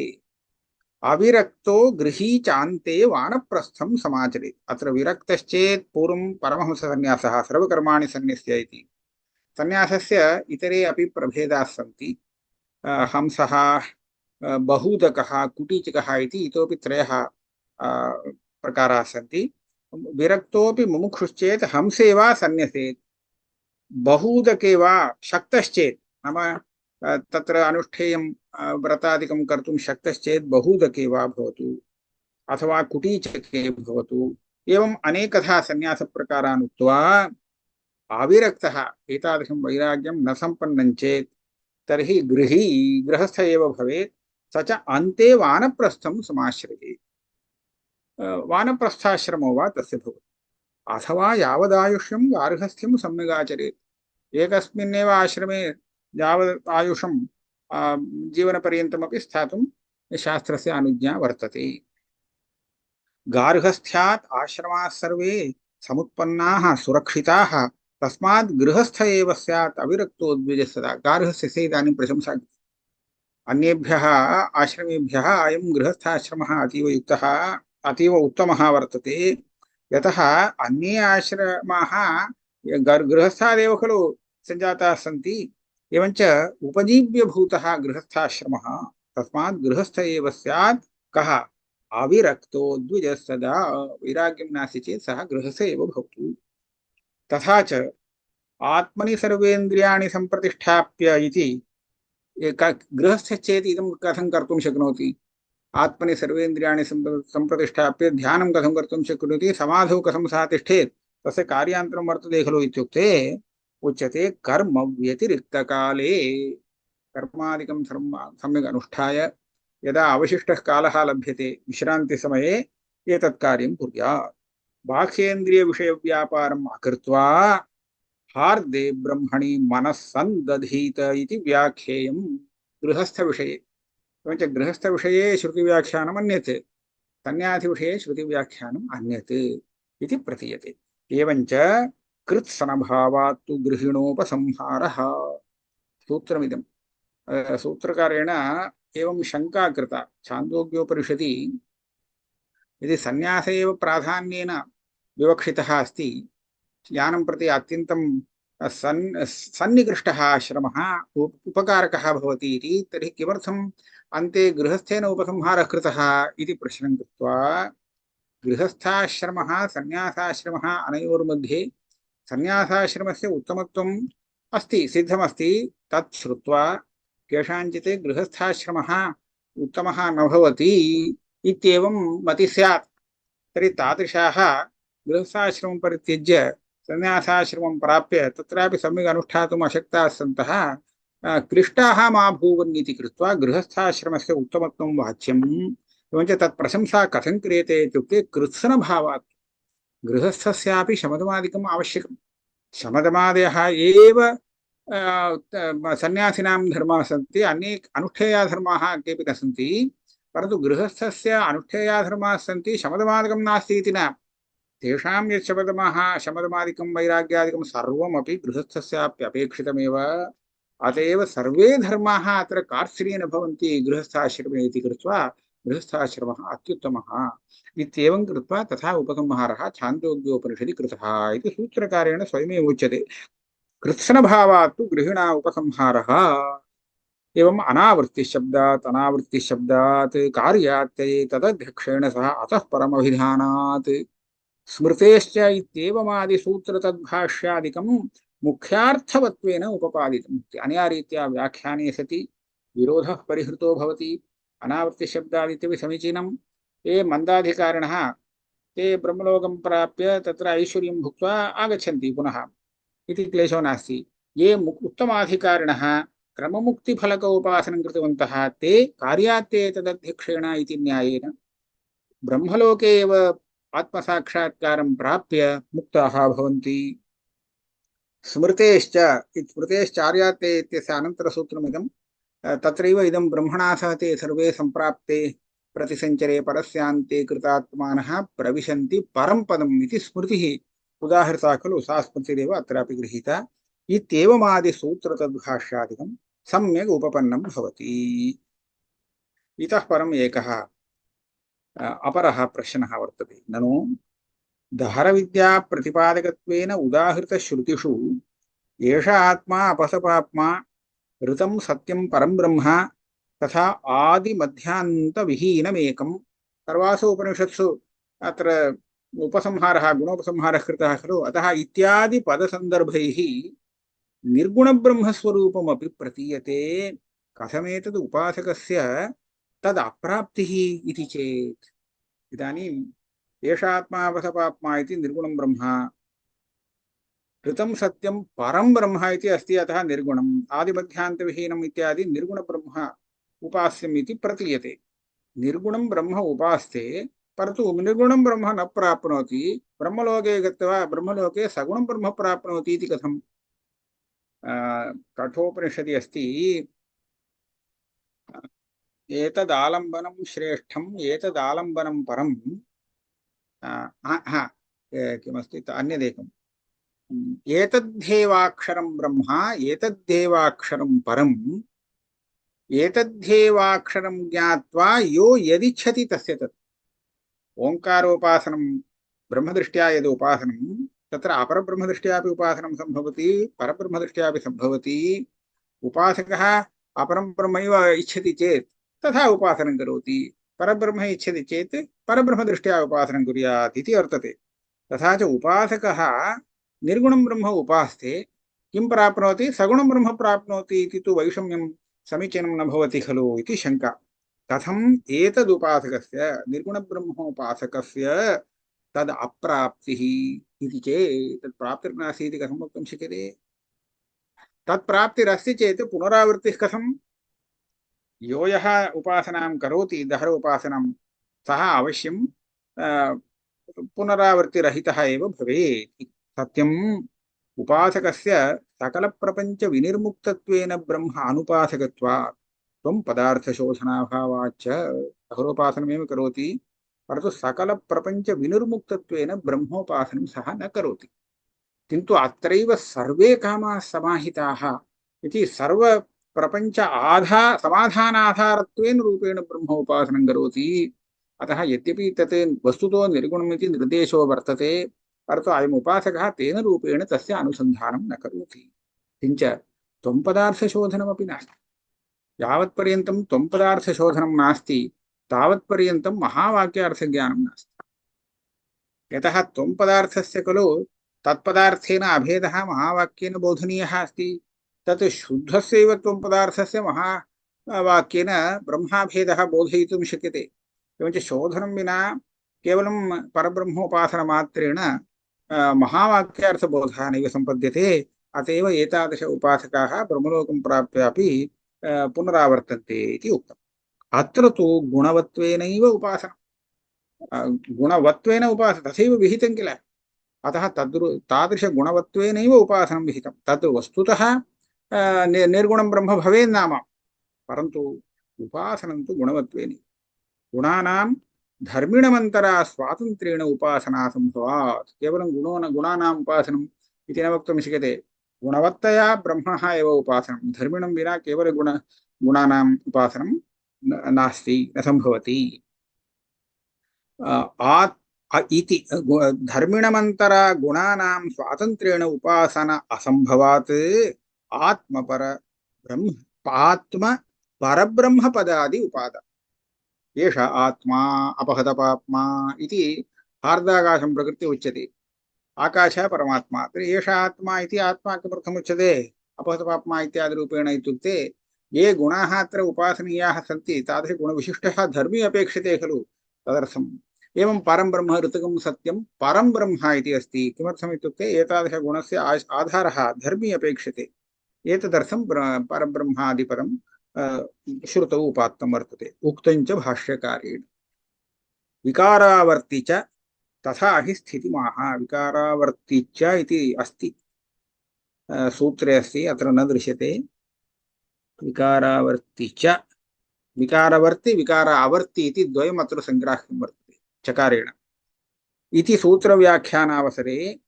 अविरक्तो गृही चान्ते वानप्रस्थं समाचरेत्। अत्र विरक्तश्चेत् पूर्वं परमहंससन्न्यासः सर्वकर्माणि सन्न्यस्य इति। सन्न्यासस्य इतरे अपि प्रभेदाः सन्ति। हंसः, बहूदकः, कुटीचकः इति इतोपि त्रयः प्रकाराः सन्ति। विरक्तोऽपि मुमुक्षुश्चेत् हंसे वा सन्न्यसेत्, बहूदके वा शक्तश्चेत् नाम तत्र अनुष्ठेयं व्रतादिकं कर्तुं शक्तश्चेत् बहूदके वा भवतु अथवा कुटीचके भवतु। एवं अनेकधा सन्न्यासप्रकारान् उक्त्वा अविरक्तः एतादृशं वैराग्यं न सम्पन्नं चेत् तर्हि गृहस्थ एव भवेत्। स च अन्ते वानप्रस्थं समाश्रयेत्। वानप्रस्थाश्रमो वा तस्य भवति। अथवा यावदायुष्यं गार्हस्थ्यं सम्यगाचरेत्। एकस्मिन्नेव आश्रमे यावत् आयुषं जीवनपर्यन्तमपि स्थातुं शास्त्रस्य अनुज्ञा वर्तते। गार्हस्थ्यात् आश्रमाः सर्वे समुत्पन्नाः सुरक्षिताः, तस्मात् गृहस्थ एव स्यात् अविरक्तो द्विजः सदा। गार्हस्थ्यस्य इदानीं प्रशंसा। अन्येभ्यः आश्रमेभ्यः अयं गृहस्थाश्रमः अतीव युक्तः, अतीव उत्तमः वर्तते। यतः अन्ये आश्रमाः गृहस्थादेव खलु सञ्जाताः सन्ति। एवञ्च उपजीव्यभूतः गृहस्थाश्रमः, तस्मात् गृहस्थ एव स्यात् कः अविरक्तो द्विजः सदा। वैराग्यं नास्ति चेत् सः गृहस्थ एव भवतु। तथा च आत्मनि सर्वेन्द्रियाणि सम्प्रतिष्ठाप्य इति गृहस्थ चेत् इदं कथं कर्तुं शक्नोति? आत्मनि सर्वेन्द्रियाणि सम्प्रतिष्ठाप्य ध्यानं कथं कर्तुं शक्नोति? समाधौ कथं सः तिष्ठेत्? तस्य कार्यान्तरं वर्तते खलु इत्युक्ते उच्यते कर्म व्यतिरिक्तकाले कर्मादिकं सम्यक् अनुष्ठाय यदा अवशिष्टः कालः लभ्यते विश्रान्तिसमये एतत् कार्यं कुर्यात्। बाह्येन्द्रियविषयव्यापारम् अकृत्वा हार्दे ब्रह्मणि मनः सन्दधीत इति व्याख्येयम् गृहस्थविषये। एवञ्च गृहस्थविषये श्रुतिव्याख्यानम् अन्यत्, सन्न्यासिविषये श्रुतिव्याख्यानम् अन्यत् इति प्रतीयते। एवञ्च कृत्सनभावात् तु गृहिणोपसंहारः सूत्रमिदम्। सूत्रकारेण एवं शङ्का कृता छान्दोग्योपनिषदि, यदि सन्न्यास एव प्राधान्येन विवक्षितः अस्ति, ज्ञानं प्रति अत्यन्तं सन्निकृष्टः आश्रमः उपकारकः भवति इति, तर्हि किमर्थम् अन्ते गृहस्थेन उपसंहारः कृतः इति प्रश्नं कृत्वा, गृहस्थाश्रमः सन्न्यासाश्रमः अनयोर्मध्ये सन्न्यासाश्रमस्य उत्तमत्वम् अस्ति, सिद्धमस्ति। तत् श्रुत्वा केषाञ्चित् गृहस्थाश्रमः उत्तमः न भवति इत्येवं मति स्यात्। तर्हि तादृशाः गृहस्थाश्रमं परित्यज्य सन्न्यासाश्रमं प्राप्य तत्रापि सम्यक् अनुष्ठातुम् अशक्ताः सन्तः क्लिष्टाः मा भूवन् इति कृत्वा गृहस्थाश्रमस्य उत्तमत्वं वाच्यम्। एवञ्च तत् प्रशंसा कथं क्रियते इत्युक्ते कृत्सनभावात्। गृहस्थस्यापि शमदमादिकम् आवश्यकम्। शमदमादयः एव सन्न्यासिनां धर्माः सन्ति, अन्ये अनुष्ठेया धर्माः केऽपि न सन्ति। परन्तु गृहस्थस्य अनुष्ठेया धर्माः सन्ति, शमदमादिकं नास्ति इति न। तेषां यत् शमदमादिकं वैराग्यादिकं सर्वमपि गृहस्थस्याप्यपेक्षितमेव। अत एव सर्वे धर्माः अत्र कार्श्रीन भवन्ति गृहस्थाश्रमे इति कृत्वा गृहस्थाश्रमः अत्युत्तमः इत्येवं कृत्वा तथा उपसंहारः छान्दोग्योपनिषदि कृतः इति सूत्रकारेण स्वयमेव उच्यते। कृत्स्नभावात् तु गृहिणा उपसंहारः। एवम् अनावृत्तिशब्दात् कार्यात् तदध्यक्षेण सह अतः परमभिधानात् स्मृतेश्च इत्येवमादिसूत्रतद्भाष्यादिकं मुख्यार्थवत्वेन उपपादितम्। अनया रीत्या व्याख्याने सति विरोधः परिहृतो भवति। अनावृत्तिशब्दादित्यपि समीचीनं। ये मन्दाधिकारिणः ते ब्रह्मलोकं प्राप्य तत्र ऐश्वर्यं भुक्त्वा आगच्छन्ति पुनः इति क्लेशो नास्ति। ये उत्तमाधिकारिणः क्रममुक्तिफलक उपासनं कृतवन्तः ते कार्यात्ते तदध्यक्षेण इति न्यायेन ब्रह्मलोके एव आत्मसाक्षात्कारं प्राप्य मुक्ताः भवन्ति। स्मृतेश्च स्मृतेश्चार्यात्ते इत्यस्य अनन्तरसूत्रमिदं। तत्रैव इदं ब्रह्मणा सह ते सर्वे सम्प्राप्ते प्रतिसञ्चरे परस्यान्ते कृतात्मानः प्रविशन्ति परं पदम् इति स्मृतिः उदाहृता खलु, सा स्मृतिरेव अत्रापि गृहीता। इत्येवमादिसूत्रतद्भाष्यादिकं सम्यक् उपपन्नं भवति। इतः परम् एकः अपरः प्रश्नः वर्तते। ननु दहरविद्याप्रतिपादकत्वेन उदाहृतश्रुतिषु एष आत्मा अपसपात्मा ऋतं सत्यं परं ब्रह्म तथा आदिमध्यान्तविहीनमेकं, सर्वासु उपनिषत्सु अत्र उपसंहारः गुणोपसंहारः कृतः खलु, अतः इत्यादि पदसन्दर्भैः निर्गुणब्रह्मस्वरूपमपि प्रतीयते। कथमेतद् उपासकस्य तद् अप्राप्तिः इति चेत्, इदानीम् एष आत्मा अपसपात्मा इति निर्गुणं ब्रह्म, ऋतं सत्यं परं ब्रह्म इति अस्ति, अतः निर्गुणम्, आदिमध्यान्तविहीनम् इत्यादि निर्गुणब्रह्म उपास्यम् इति प्रतीयते। निर्गुणं ब्रह्म उपास्ते, परन्तु निर्गुणं ब्रह्म न प्राप्नोति, ब्रह्मलोके गत्वा ब्रह्मलोके सगुणं ब्रह्म प्राप्नोति इति कथम्? कठोपनिषदि अस्ति, एतदालम्बनं श्रेष्ठम् एतदालम्बनं परम्। किमस्ति अन्यदेकम्, एतद्धेवाक्षरं ब्रह्म एतद्धेवाक्षरं परम् एतद्धेवाक्षरं ज्ञात्वा यो यदिच्छति तस्य तत्। ओंकारोपासनं ब्रह्मदृष्ट्या यद् उपासनं, तत्र अपरब्रह्मदृष्ट्यापि उपासनं सम्भवति, परब्रह्मदृष्ट्यापि सम्भवति। उपासकः अपरं ब्रह्मैव इच्छति चेत् तथा उपासनं करोति, परब्रह्म इच्छति चेत् परब्रह्मदृष्ट्या उपासनं कुर्यात् इति वर्तते। तथा च उपासकः निर्गुणं ब्रह्म उपास्ते किं प्राप्नोति? सगुणं ब्रह्म प्राप्नोति इति तु वैषम्यं समीचीनं न भवति खलु इति शङ्का। कथम् एतदुपासकस्य निर्गुणब्रह्मोपासकस्य तद् अप्राप्तिः इति चेत्, तत् प्राप्तिर्नास्ति इति कथं वक्तुं शक्यते? तत्प्राप्तिरस्ति चेत् पुनरावृत्तिः कथम्? यो यः उपासनां करोति दहर उपासनां सः अवश्यं पुनरावृत्तिरहितः एव भवेत्। सत्यम् उपासकस्य सकलप्रपञ्चविनिर्मुक्तत्वेन ब्रह्म अनुपासकत्वात् त्वं पदार्थशोधनाभावाच्च अहरोपासनमेव करोति परन्तु सकलप्रपञ्चविनिर्मुक्तत्वेन ब्रह्मोपासनं सः न करोति। किन्तु अत्रैव सर्वे कामाः समाहिताः इति सर्वप्रपञ्च समाधानाधारत्वेन रूपेण ब्रह्मोपासनं करोति। अतः यद्यपि तत् वस्तुतो निर्गुणमिति निर्देशो वर्तते परन्तु अयम् उपासकः तेन रूपेण तस्य अनुसन्धानं न करोति। किञ्च त्वं पदार्थशोधनमपि नास्ति। यावत्पर्यन्तं त्वं पदार्थशोधनं नास्ति तावत्पर्यन्तं महावाक्यार्थज्ञानं नास्ति। यतः त्वं पदार्थस्य खलु तत्पदार्थेन अभेदः महावाक्येन बोधनीयः अस्ति। तत् शुद्धस्यैव त्वं पदार्थस्य महावाक्येन ब्रह्माभेदः बोधयितुं शक्यते। एवञ्च शोधनं विना केवलं परब्रह्मोपासनमात्रेण महावाक्यार्थबोधः नैव सम्पद्यते। अत एव एतादृश उपासकाः ब्रह्मलोकं प्राप्यापि पुनरावर्तन्ते इति उक्तम्। अत्र तु गुणवत्वेनैव उपासनं गुणवत्वेन उपासनं तथैव विहितं किल। अतः तादृशगुणवत्वेनैव उपासनं विहितं। तद् वस्तुतः निर्गुणं ब्रह्म भवेन्नाम परन्तु उपासनं तु गुणवत्वेन। गुणानां धर्मिणमन्तरा स्वातन्त्र्येण उपासना संभवात्। केवलं गुणानाम् उपासनम् इति न वक्तुं शक्यते। गुणवत्तया ब्रह्मणः एव उपासनं। धर्मिणं विना गुणानाम् उपासनं नास्ति, न सम्भवति। इति धर्मिणमन्तरा गुणानां स्वातन्त्र्येण उपासना असम्भवात् आत्म परब्रह्मपदादि उपादान एष आत्मा अपहतपात्मा इति हार्दाकाशं प्रकृति उच्यते। आकाशः परमात्मा। तर्हि एष आत्मा इति आत्मा किमर्थम् उच्यते अपहतपात्मा इत्यादिरूपेण इत्युक्ते ये गुणाः अत्र उपासनीयाः सन्ति तादृशगुणविशिष्टः धर्मी अपेक्षते खलु, तदर्थम्। एवं परं ब्रह्म ऋतकं सत्यं परं ब्रह्म इति अस्ति। किमर्थम् इत्युक्ते एतादृशगुणस्य आधारः धर्मी अपेक्षते। एतदर्थं परब्रह्मादिपदं श्रुतौ उपात्तं वर्तते। उक्तं च भाष्यकारेण विकारावर्ति च तथा हि स्थितिमाह। विकारावर्ति च इति अस्ति सूत्रे अस्ति, अत्र न दृश्यते। विकारावर्ति च विकारवर्ति विकारावर्ति इति द्वयम् अत्र संग्राह्यं वर्तते चकारेण। इति सूत्रव्याख्यानावसरे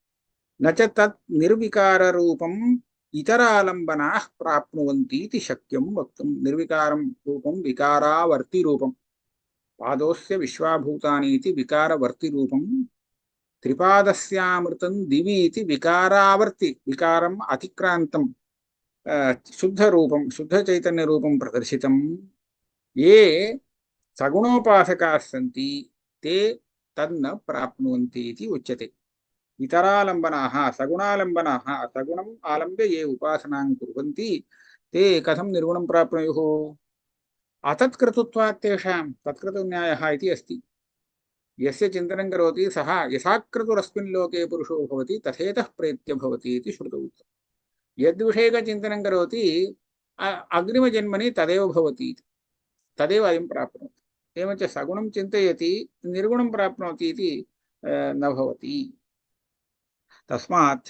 न च तत् निर्विकाररूपम् इतरालम्बनाः प्राप्नुवन्ति इति शक्यं वक्तुं। निर्विकारं रूपं विकारावर्ति रूपं। पादोस्य विश्वाभूतानि इति विकारवर्ति रूपं। त्रिपादस्यामृतं दिवि इति विकारावर्ति विकारम् अतिक्रान्तं शुद्धरूपं शुद्धचैतन्यरूपं प्रदर्शितं। ये सगुणोपासकाः सन्ति ते तन्न प्राप्नुवन्ति इति उच्यते। इतरालम्बनाः सगुणालम्बनाः सगुणम् आलम्ब्य ये उपासनां कुर्वन्ति ते कथं निर्गुणं प्राप्नुयुः। अतत्कृतत्वात् तेषां तत्कृतन्यायः इति अस्ति। यस्य चिन्तनं करोति सः यथाक्रतुरस्मिन् लोके पुरुषो भवति तथेतः प्रेत्य भवति इति श्रुतौ उक्तम्। यद्विषयकचिन्तनं करोति अग्रिमजन्मनि तदेव भवति, तदेव अयं प्राप्नोति। एवञ्च सगुणं चिन्तयति निर्गुणं प्राप्नोति इति न भवति। तस्मात्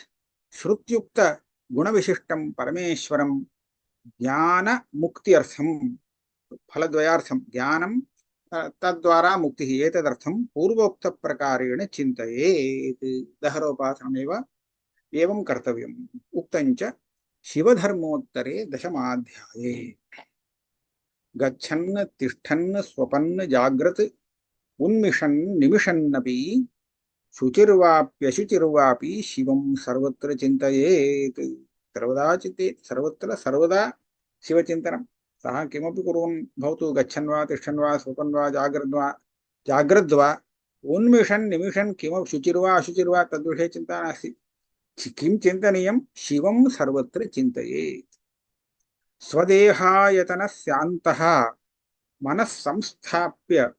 श्रुत्युक्त गुणविशिष्टं परमेश्वरं ज्ञानमुक्त्यर्थं फलद्वयार्थं ज्ञानं तद्वारा मुक्तिः एतदर्थं पूर्वोक्तप्रकारेण चिन्तयेत्। दहरोपासनमेव एवं कर्तव्यम्। उक्तं च शिवधर्मोत्तरे 10ध्याये गच्छन् तिष्ठन् स्वपन् जाग्रत् उन्मिषन् निमिषन्नपि शुचिर्वाप्यशुचिर्वापि शिवं सर्वत्र चिन्तयेत्। सर्वदा चिन्तयेत्, सर्वत्र सर्वदा शिवचिन्तनं। सः किमपि कुर्वन् भवतु, गच्छन् वा तिष्ठन् वा स्वपन् वा जाग्रद्वा उन्मिषन् निमिषन् किमपि शुचिर्वा अशुचिर्वा तद्विषये चिन्ता नास्ति। किं चिन्तनीयं? शिवं सर्वत्र चिन्तयेत्। स्वदेहायतनस्यान्तः मनः संस्थाप्य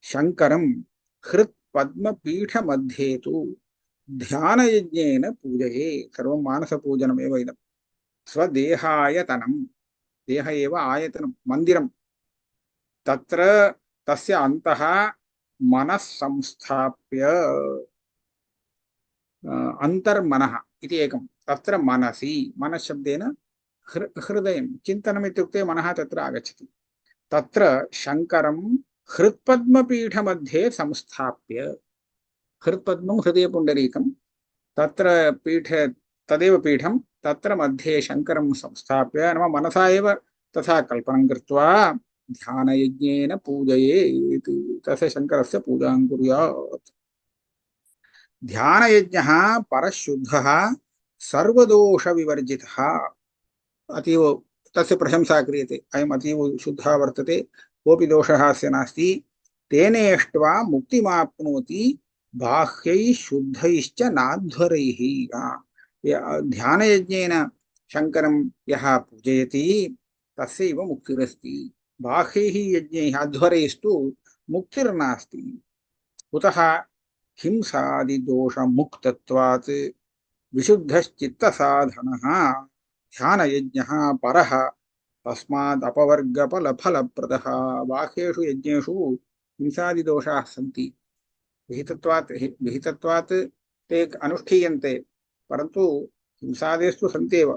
शङ्करं हृत् पद्मपीठमध्ये तु ध्यानयज्ञेन पूजयेत्। सर्वं मानसपूजनमेव इदं। स्वदेहायतनं, देह एव आयतनं, मन्दिरं। तत्र तस्य अन्तः मनः संस्थाप्य अन्तर्मनः इति एकं तत्र मनसि मनःशब्देन हृदयं चिन्तनम् इत्युक्ते मनः तत्र आगच्छति तत्र शङ्करं हृत्पद्मपीठमध्ये संस्थाप्य हृत्पद्मं हृदयपुण्डरीकं तत्र पीठे तदेव पीठं तत्र मध्ये शङ्करं संस्थाप्य नाम मनसा एव तथा कल्पनं कृत्वा ध्यानयज्ञेन पूजयेत् तस्य शङ्करस्य पूजां कुर्यात् ध्यानयज्ञः परशुद्धः सर्वदोषविवर्जितः अतीव तस्य प्रशंसा क्रियते अयम् अतीव शुद्धः वर्तते कोऽपि दोषः अस्य नास्ति तेनेष्ट्वा मुक्तिमाप्नोति बाह्यैः शुद्धैश्च नाध्वरैः ध्यानयज्ञेन शङ्करं यः पूजयति तस्यैव मुक्तिरस्ति बाह्यैः यज्ञैः अध्वरैस्तु मुक्तिर्नास्ति कुतः हिंसादिदोषमुक्तत्वात् विशुद्धश्चित्तसाधनः ध्यानयज्ञः परः तस्माद् अपवर्गफलप्रदः बाह्येषु यज्ञेषु हिंसादिदोषाः सन्ति विहितत्वात् ते अनुष्ठीयन्ते परन्तु हिंसादेस्तु सन्त्येव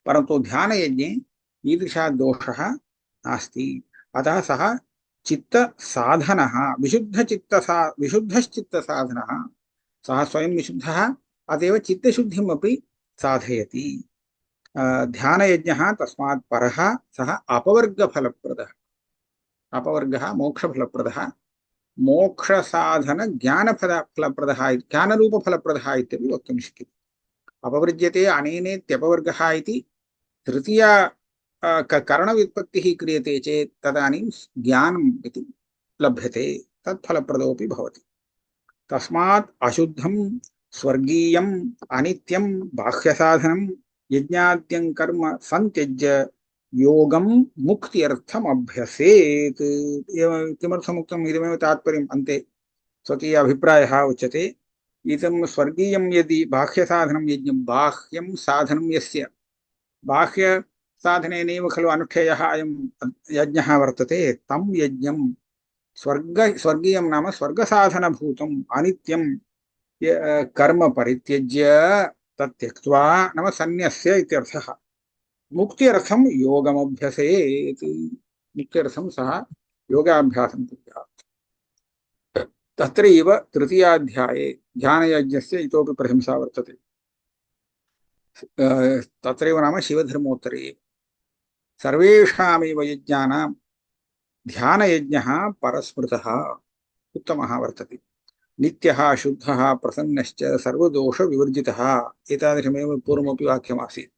परन्तु ध्यानयज्ञे ईदृशः दोषः नास्ति अतः सः चित्तसाधनः विशुद्धश्चित्तसाधनः सः स्वयं विशुद्धः अतएव चित्तशुद्धिमपि साधयति ध्यानयज्ञः तस्मात् परः सः अपवर्गफलप्रदः अपवर्गः मोक्षफलप्रदः मोक्षसाधन ज्ञानफलप्रदः ज्ञानरूपफलप्रदः इत्यपि वक्तुं शक्यते अपवर्ज्यते अनेनेत्यपवर्गः इति तृतीया करणव्युत्पत्तिः क्रियते चेत् तदानीं ज्ञानम् इति लभ्यते तत्फलप्रदोऽपि भवति तस्मात् अशुद्धं स्वर्गीयम् अनित्यं बाह्यसाधनं यज्ञाद्यं कर्म संत्यज्य योगं मुक्त्यर्थम् अभ्यसेत् किमर्थमुक्तम् इदमेव तात्पर्यम् अन्ते स्वकीय अभिप्रायः उच्यते इदं स्वर्गीयं यदि बाह्यसाधनं यज्ञं बाह्यं साधनं यस्य बाह्य साधनेनैव खलु अनुष्ठेयः अयं यज्ञः वर्तते तं यज्ञं स्वर्गीयं नाम स्वर्गसाधनभूतम् अनित्यं कर्म परित्यज्य तत् त्यक्त्वा नाम सन्न्यस्य इत्यर्थः मुक्त्यर्थं योगमभ्यसेत् मुक्त्यर्थं सः योगाभ्यासं कुर्यात् तत्रैव तृतीयाध्याये ध्यानयज्ञस्य इतोपि प्रशंसा वर्तते तत्रैव नाम शिवधर्मोत्तरे सर्वेषामेव यज्ञानां ध्यानयज्ञः परस्मृतः उत्तमः वर्तते नित्यः शुद्धः प्रसन्नश्च सर्वदोषविवर्जितः एतादृशमेव पूर्वमपि वाक्यमासीत्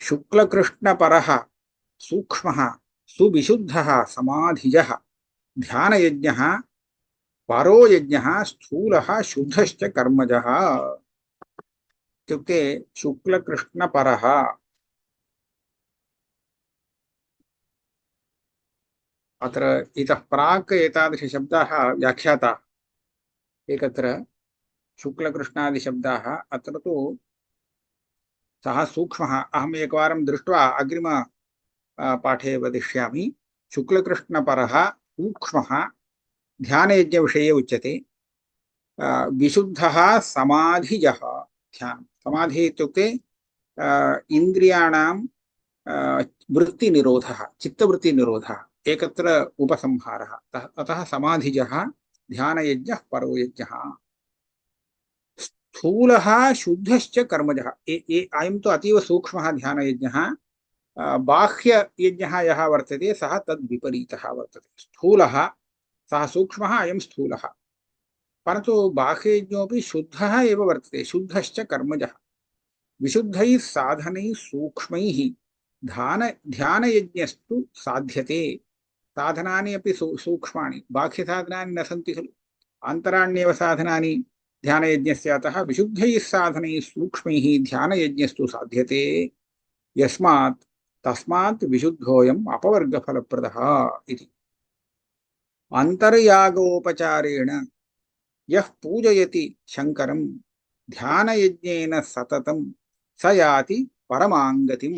शुक्लकृष्णपरः सूक्ष्मः सुविशुद्धः समाधिजः ध्यानयज्ञः परो यज्ञः स्थूलः शुद्धश्च कर्मजः इत्युक्ते शुक्लकृष्णपरः अत्र इतः प्राक् एतादृशशब्दाः व्याख्याताः एकत्र शुक्लकृष्णादिशब्दाः अत्र तु सः सूक्ष्मः अहम् एकवारं दृष्ट्वा अग्रिम पाठे वदिष्यामि शुक्लकृष्णपरः सूक्ष्मः ध्यानयज्ञविषये उच्यते विशुद्धः समाधिजः ध्यानं समाधिः इत्युक्ते इन्द्रियाणां वृत्तिनिरोधः चित्तवृत्तिनिरोधः एकत्र उपसंहारः अतः समाधिजः ध्यानयज्ञः परो यज्ञः स्थूलः शुद्धश्च कर्मजः अयं तु अतीव सूक्ष्मः ध्यानयज्ञः बाह्ययज्ञः यः वर्तते सः तद्विपरीतः वर्तते स्थूलः सः सूक्ष्मः अयं स्थूलः परन्तु बाह्ययज्ञोऽपि शुद्धः एव वर्तते शुद्धश्च कर्मजः विशुद्धैः साधनैः सूक्ष्मैः ध्यानयज्ञस्तु साध्यते साधनानि अपि सूक्ष्माणि बाह्यसाधनानि न सन्ति खलु आन्तराण्येव साधनानि ध्यानयज्ञस्य अतः विशुद्धैः साधनैः सूक्ष्मैः ध्यानयज्ञस्तु साध्यते यस्मात् तस्मात् विशुद्धोऽयम् अपवर्गफलप्रदः इति अन्तर्यागोपचारेण यः पूजयति शङ्करं ध्यानयज्ञेन सततं स याति परमां गतिं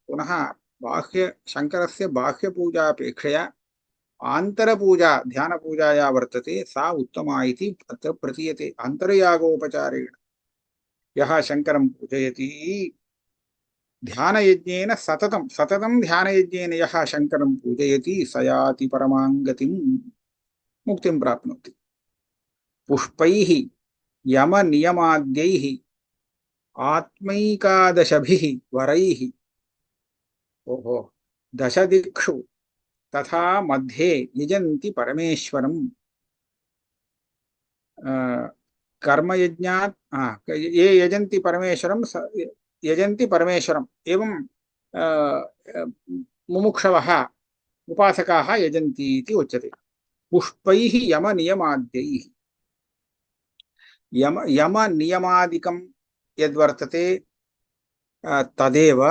पुनः बाह्य शङ्करस्य बाह्यपूजापेक्षया आन्तरपूजा ध्यानपूजाया वर्तते सा उत्तमा इति अत्र प्रतीयते। अन्तर्यागोपचारेण यः शङ्करं पूजयति ध्यानयज्ञेन सततं सततं ध्यानयज्ञेन यः शङ्करं पूजयति स याति परमां गतिं मुक्तिं प्राप्नोति। पुष्पैः यमनियमाद्यैः आत्मैकादशभिः वरैः ओहो दशदिक्षु तथा मध्ये यजन्ति परमेश्वरं कर्मयज्ञात् ये यजन्ति परमेश्वरं यजन्ति परमेश्वरम् एवं मुमुक्षवः उपासकाः यजन्ति इति उच्यते। पुष्पैः यमनियमाद्यैः यमनियमादिकं यद्वर्तते तदेव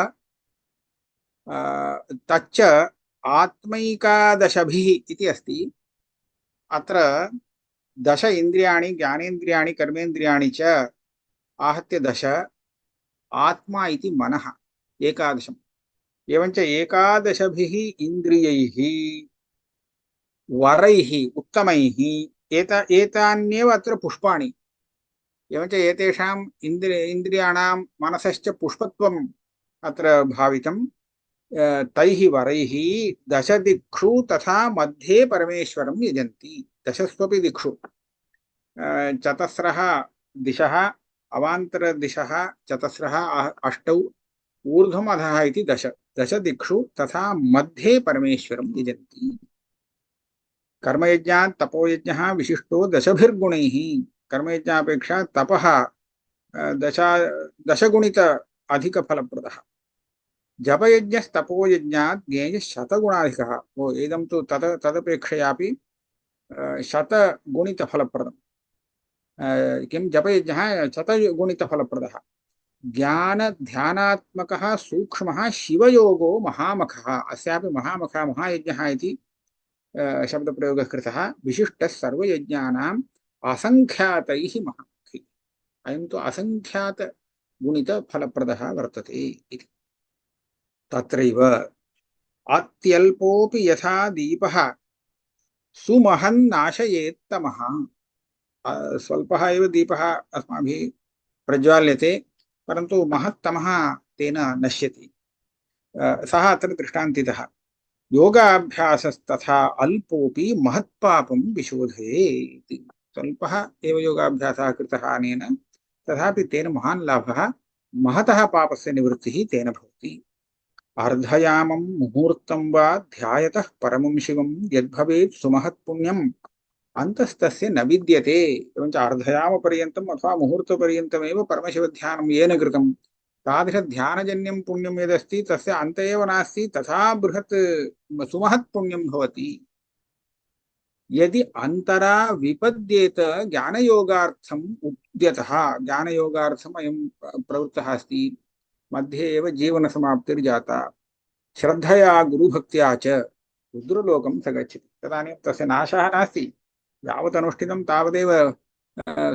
तच्च आत्मैकादशभिः इति अस्ति। अत्र दश इन्द्रियाणि ज्ञानेन्द्रियाणि कर्मेन्द्रियाणि च आहत्य दश, आत्मा इति मनः एकादशम्। एवञ्च एकादशभिः इन्द्रियैः वरैः उत्तमैः एतान्येव अत्र पुष्पाणि। एवञ्च एतेषाम् इन्द्रियाणां मनसश्च पुष्पत्वम् अत्र भावितं। तैः वरैः दशदिक्षु तथा मध्ये परमेश्वरं यजन्ति। दशस्वपि दिक्षु चतस्रः दिशः अवान्तरदिशः चतस्रः अष्टौ ऊर्ध्वमधः इति दश दशदिक्षु तथा मध्ये परमेश्वरं यजन्ति। कर्मयज्ञात् तपोयज्ञः विशिष्टो दशभिर्गुणैः। कर्मयज्ञापेक्षा तपः दशगुणित अधिकफलप्रदः। जपयज्ञस्तपोयज्ञात् ज्ञेयः शतगुणाधिकः। ओ इदं तु तदपेक्षयापि शतगुणितफलप्रदम्। किं जपयज्ञः शतगुणितफलप्रदः। ज्ञानध्यानात्मकः सूक्ष्मः शिवयोगो महामखः। अस्यापि महामखः महायज्ञः इति शब्दप्रयोगः कृतः। विशिष्टः सर्वयज्ञानाम् असङ्ख्यातैः महामखैः। अयं तु असङ्ख्यातगुणितफलप्रदः वर्तते इति। तत्रैव अत्यल्पोऽपि यथा दीपः सुमहन्नाशयेत्तमः। स्वल्पः एव दीपः अस्माभिः प्रज्वाल्यते परन्तु महत्तमः तेन नश्यति। सः अत्र दृष्टान्तितः। योगाभ्यासस्तथा अल्पोऽपि महत्पापं विशोधयेत्। स्वल्पः एव योगाभ्यासः कृतः अनेन तथापि तेन महान् लाभः, महतः पापस्य निवृत्तिः तेन भवति। अर्धयामं मुहूर्तं वा ध्यायतः परमं शिवं यद्भवेत् सुमहत्पुण्यम् अन्तस्तस्य न विद्यते। एवञ्च अर्धयामपर्यन्तम् अथवा मुहूर्तपर्यन्तमेव परमशिवध्यानं येन कृतं तादृशध्यानजन्यं पुण्यं यदस्ति तस्य अन्त एव नास्ति, तथा बृहत् सुमहत्पुण्यं भवति। यदि अन्तरा विपद्येत ज्ञानयोगार्थम् उद्यतः, ज्ञानयोगार्थम् अयं प्रवृत्तः अस्ति, मध्ये एव जीवनसमाप्तिर्जाता, श्रद्धया गुरुभक्त्या च रुद्रलोकं स गच्छति। तदानीं तस्य नाशः नास्ति, यावत् अनुष्ठितं तावदेव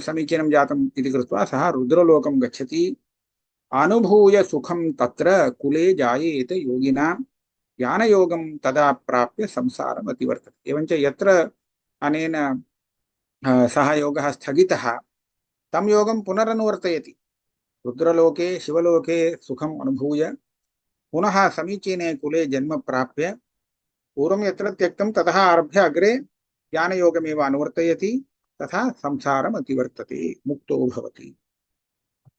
समीचीनं जातम् इति कृत्वा सः रुद्रलोकं गच्छति। अनुभूय सुखं तत्र कुले जायेत योगिनां ज्ञानयोगं तदा प्राप्य संसारम् अतिवर्तते। एवञ्च यत्र अनेन सः योगः स्थगितः तं योगं पुनरनुवर्तयति। रुद्रलोके शिवलोके सुखम् अनुभूय पुनः समीचीने कुले जन्म प्राप्य पूर्वं यत्र त्यक्तं ततः आरभ्य अग्रे ज्ञानयोगमेव अनुवर्तयति, तथा संसारम् अतिवर्तते, मुक्तो भवति।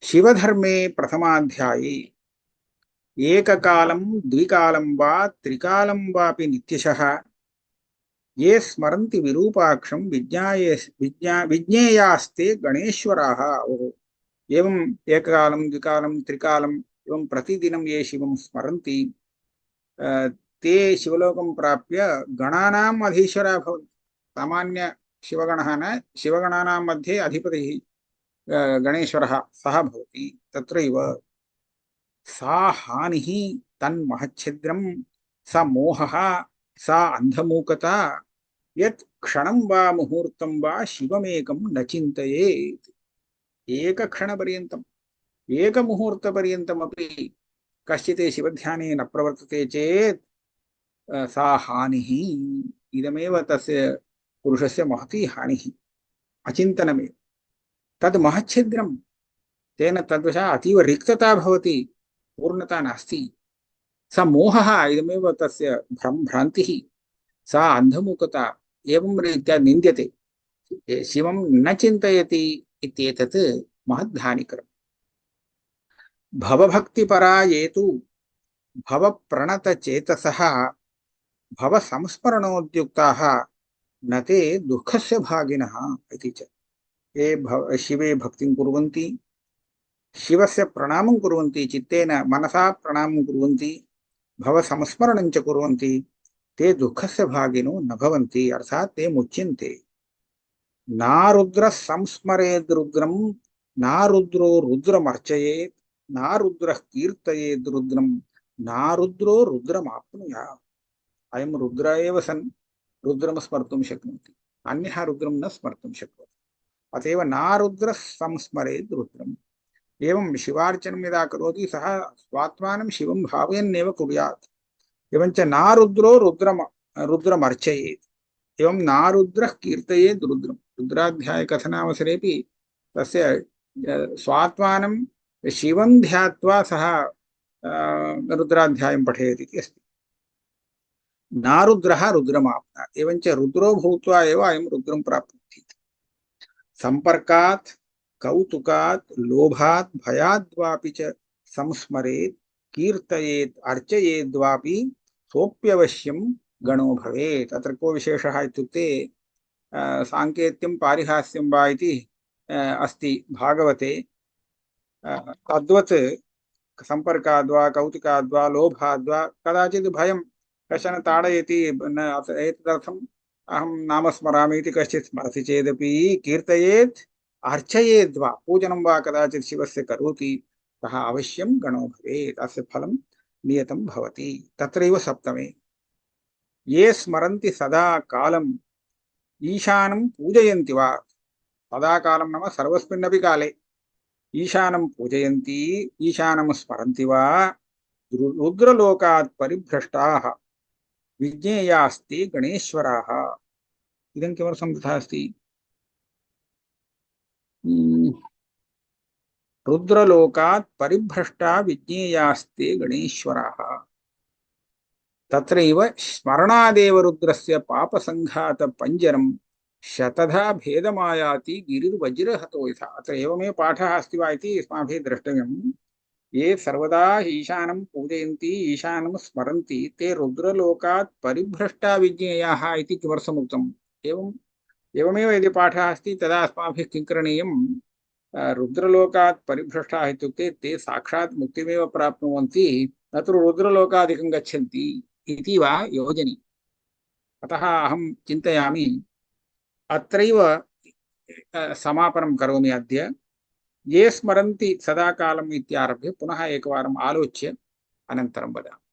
शिवधर्मे प्रथमाध्याये एककालं द्विकालं वा त्रिकालं वापि नित्यशः ये स्मरन्ति विरूपाक्षं विज्ञेयास्ते गणेश्वराः। एवं एककालं द्विकालं त्रिकालं एवं प्रतिदिनं ये शिवं स्मरन्ति ते शिवलोकं प्राप्य गणानाम् अधीश्वरः भवन्ति। सामान्य शिवगणः न, शिवगणानां मध्ये अधिपतिः गणेश्वरः सः भवति। तत्रैव सा हानिः तन्महच्छिद्रं स मोहः सा अन्धमूकता यत् क्षणं वा मुहूर्तं वा शिवमेकं न चिन्तयेत्। एकक्षणपर्यन्तम् एकमुहूर्तपर्यन्तमपि कश्चित् शिवध्याने न प्रवर्तते चेत् सा हानिः इदमेव तस्य पुरुषस्य महती हानिः अचिन्तनमेव तद् महच्छिद्रं तेन तद्वशः अतीव रिक्तता भवति पूर्णता नास्ति स मोहः इदमेव तस्य भ्रान्तिः सा अन्धमुखता एवं रीत्या निन्द्यते शिवं न चिन्तयति इत्येतत् महद्हानिकरम् भवभक्तिपरा ये तु भवप्रणतचेतसः भवसंस्मरणोद्युक्ताः न ते दुःखस्य भागिनः इति च ये शिवे भक्तिं कुर्वन्ति शिवस्य प्रणामं कुर्वन्ति चित्तेन मनसा प्रणामं कुर्वन्ति भवसंस्मरणं च कुर्वन्ति ते दुःखस्य भागिनो न भवन्ति अर्थात् ते मुच्यन्ते नारुद्रः संस्मरेद् रुद्रं नारुद्रो रुद्रमर्चयेत् नारुद्रः कीर्तयेद् रुद्रं नारुद्रो रुद्रमाप्नुयात् अयं रुद्र एव सन् रुद्रं स्मर्तुं शक्नोति अन्यः रुद्रं न स्मर्तुं शक्नोति अतएव नारुद्रः संस्मरेद् रुद्रम् एवं शिवार्चनं यदा करोति सः स्वात्मानं शिवं भावयन्नेव कुर्यात् एवञ्च नारुद्रो रुद्रमर्चयेत् एवं नारुद्रः कीर्तयेद् रुद्रं रुद्राध्याय कथनावसरेपि तस्य स्वात्मानं शिवं ध्यात्वा सः रुद्राध्यायं पठेत् इति अस्ति नारुद्रः रुद्रमाप्नोति एवञ्च रुद्रो भूत्वा एव अयं रुद्रं प्राप्नोति संपर्कात् कौतुकात् लोभात् भयाद्वापि च संस्मरेत् कीर्तयेत् अर्चयेद्वापि सोऽप्यवश्यं गणो भवेत् अत्र को विशेषः इत्युक्ते साङ्केत्यं पारिहास्यं वा इति अस्ति भागवते तद्वत् संपर्काद्वा कौतुकाद्वा लोभाद्वा कदाचित् भयं कश्चन ताडयति एतदर्थम् अहं नाम स्मरामि इति कश्चित् स्मरति चेदपि कीर्तयेत् अर्चयेद्वा पूजनं वा कदाचित् शिवस्य करोति सः अवश्यं गणो भवेत् अस्य फलं नियतं भवति तत्रैव सप्तमे ये स्मरन्ति सदा कालम् ईशानं पूजयन्ति वा सदा कालं नाम सर्वस्मिन्नपि काले ईशानं पूजयन्ति ईशानं स्मरन्ति वा रुद्रलोकात् परिभ्रष्टाः विज्ञेयास्ते गणेश्वराः इदं किमर्थं तथा अस्ति रुद्रलोकात् परिभ्रष्टा विज्ञेयास्ते गणेश्वराः तत्रैव स्मरणादेव रुद्रस्य पापसङ्घात पञ्जरं शतधा भेदमायाति गिरिर्वज्रहतो यथा अत्र एवमेव पाठः अस्ति वा इति अस्माभिः द्रष्टव्यं ये सर्वदा ईशानं पूजयन्ति ईशानं स्मरन्ति ते रुद्रलोकात् परिभ्रष्टा विज्ञेयाः इति किमर्थमुक्तम् एवमेव यदि पाठः अस्ति तदा अस्माभिः किं करणीयं रुद्रलोकात् परिभ्रष्टाः इत्युक्ते ते साक्षात् मुक्तिमेव प्राप्नुवन्ति न तु रुद्रलोकादिकं गच्छन्ति इति वा योजनीयम् अतः अहं चिन्तयामि अत्रैव समापनं करोमि अद्य ये स्मरन्ति सदा कालम् इत्यारभ्य पुनः एकवारम् आलोच्य अनन्तरं वदामि।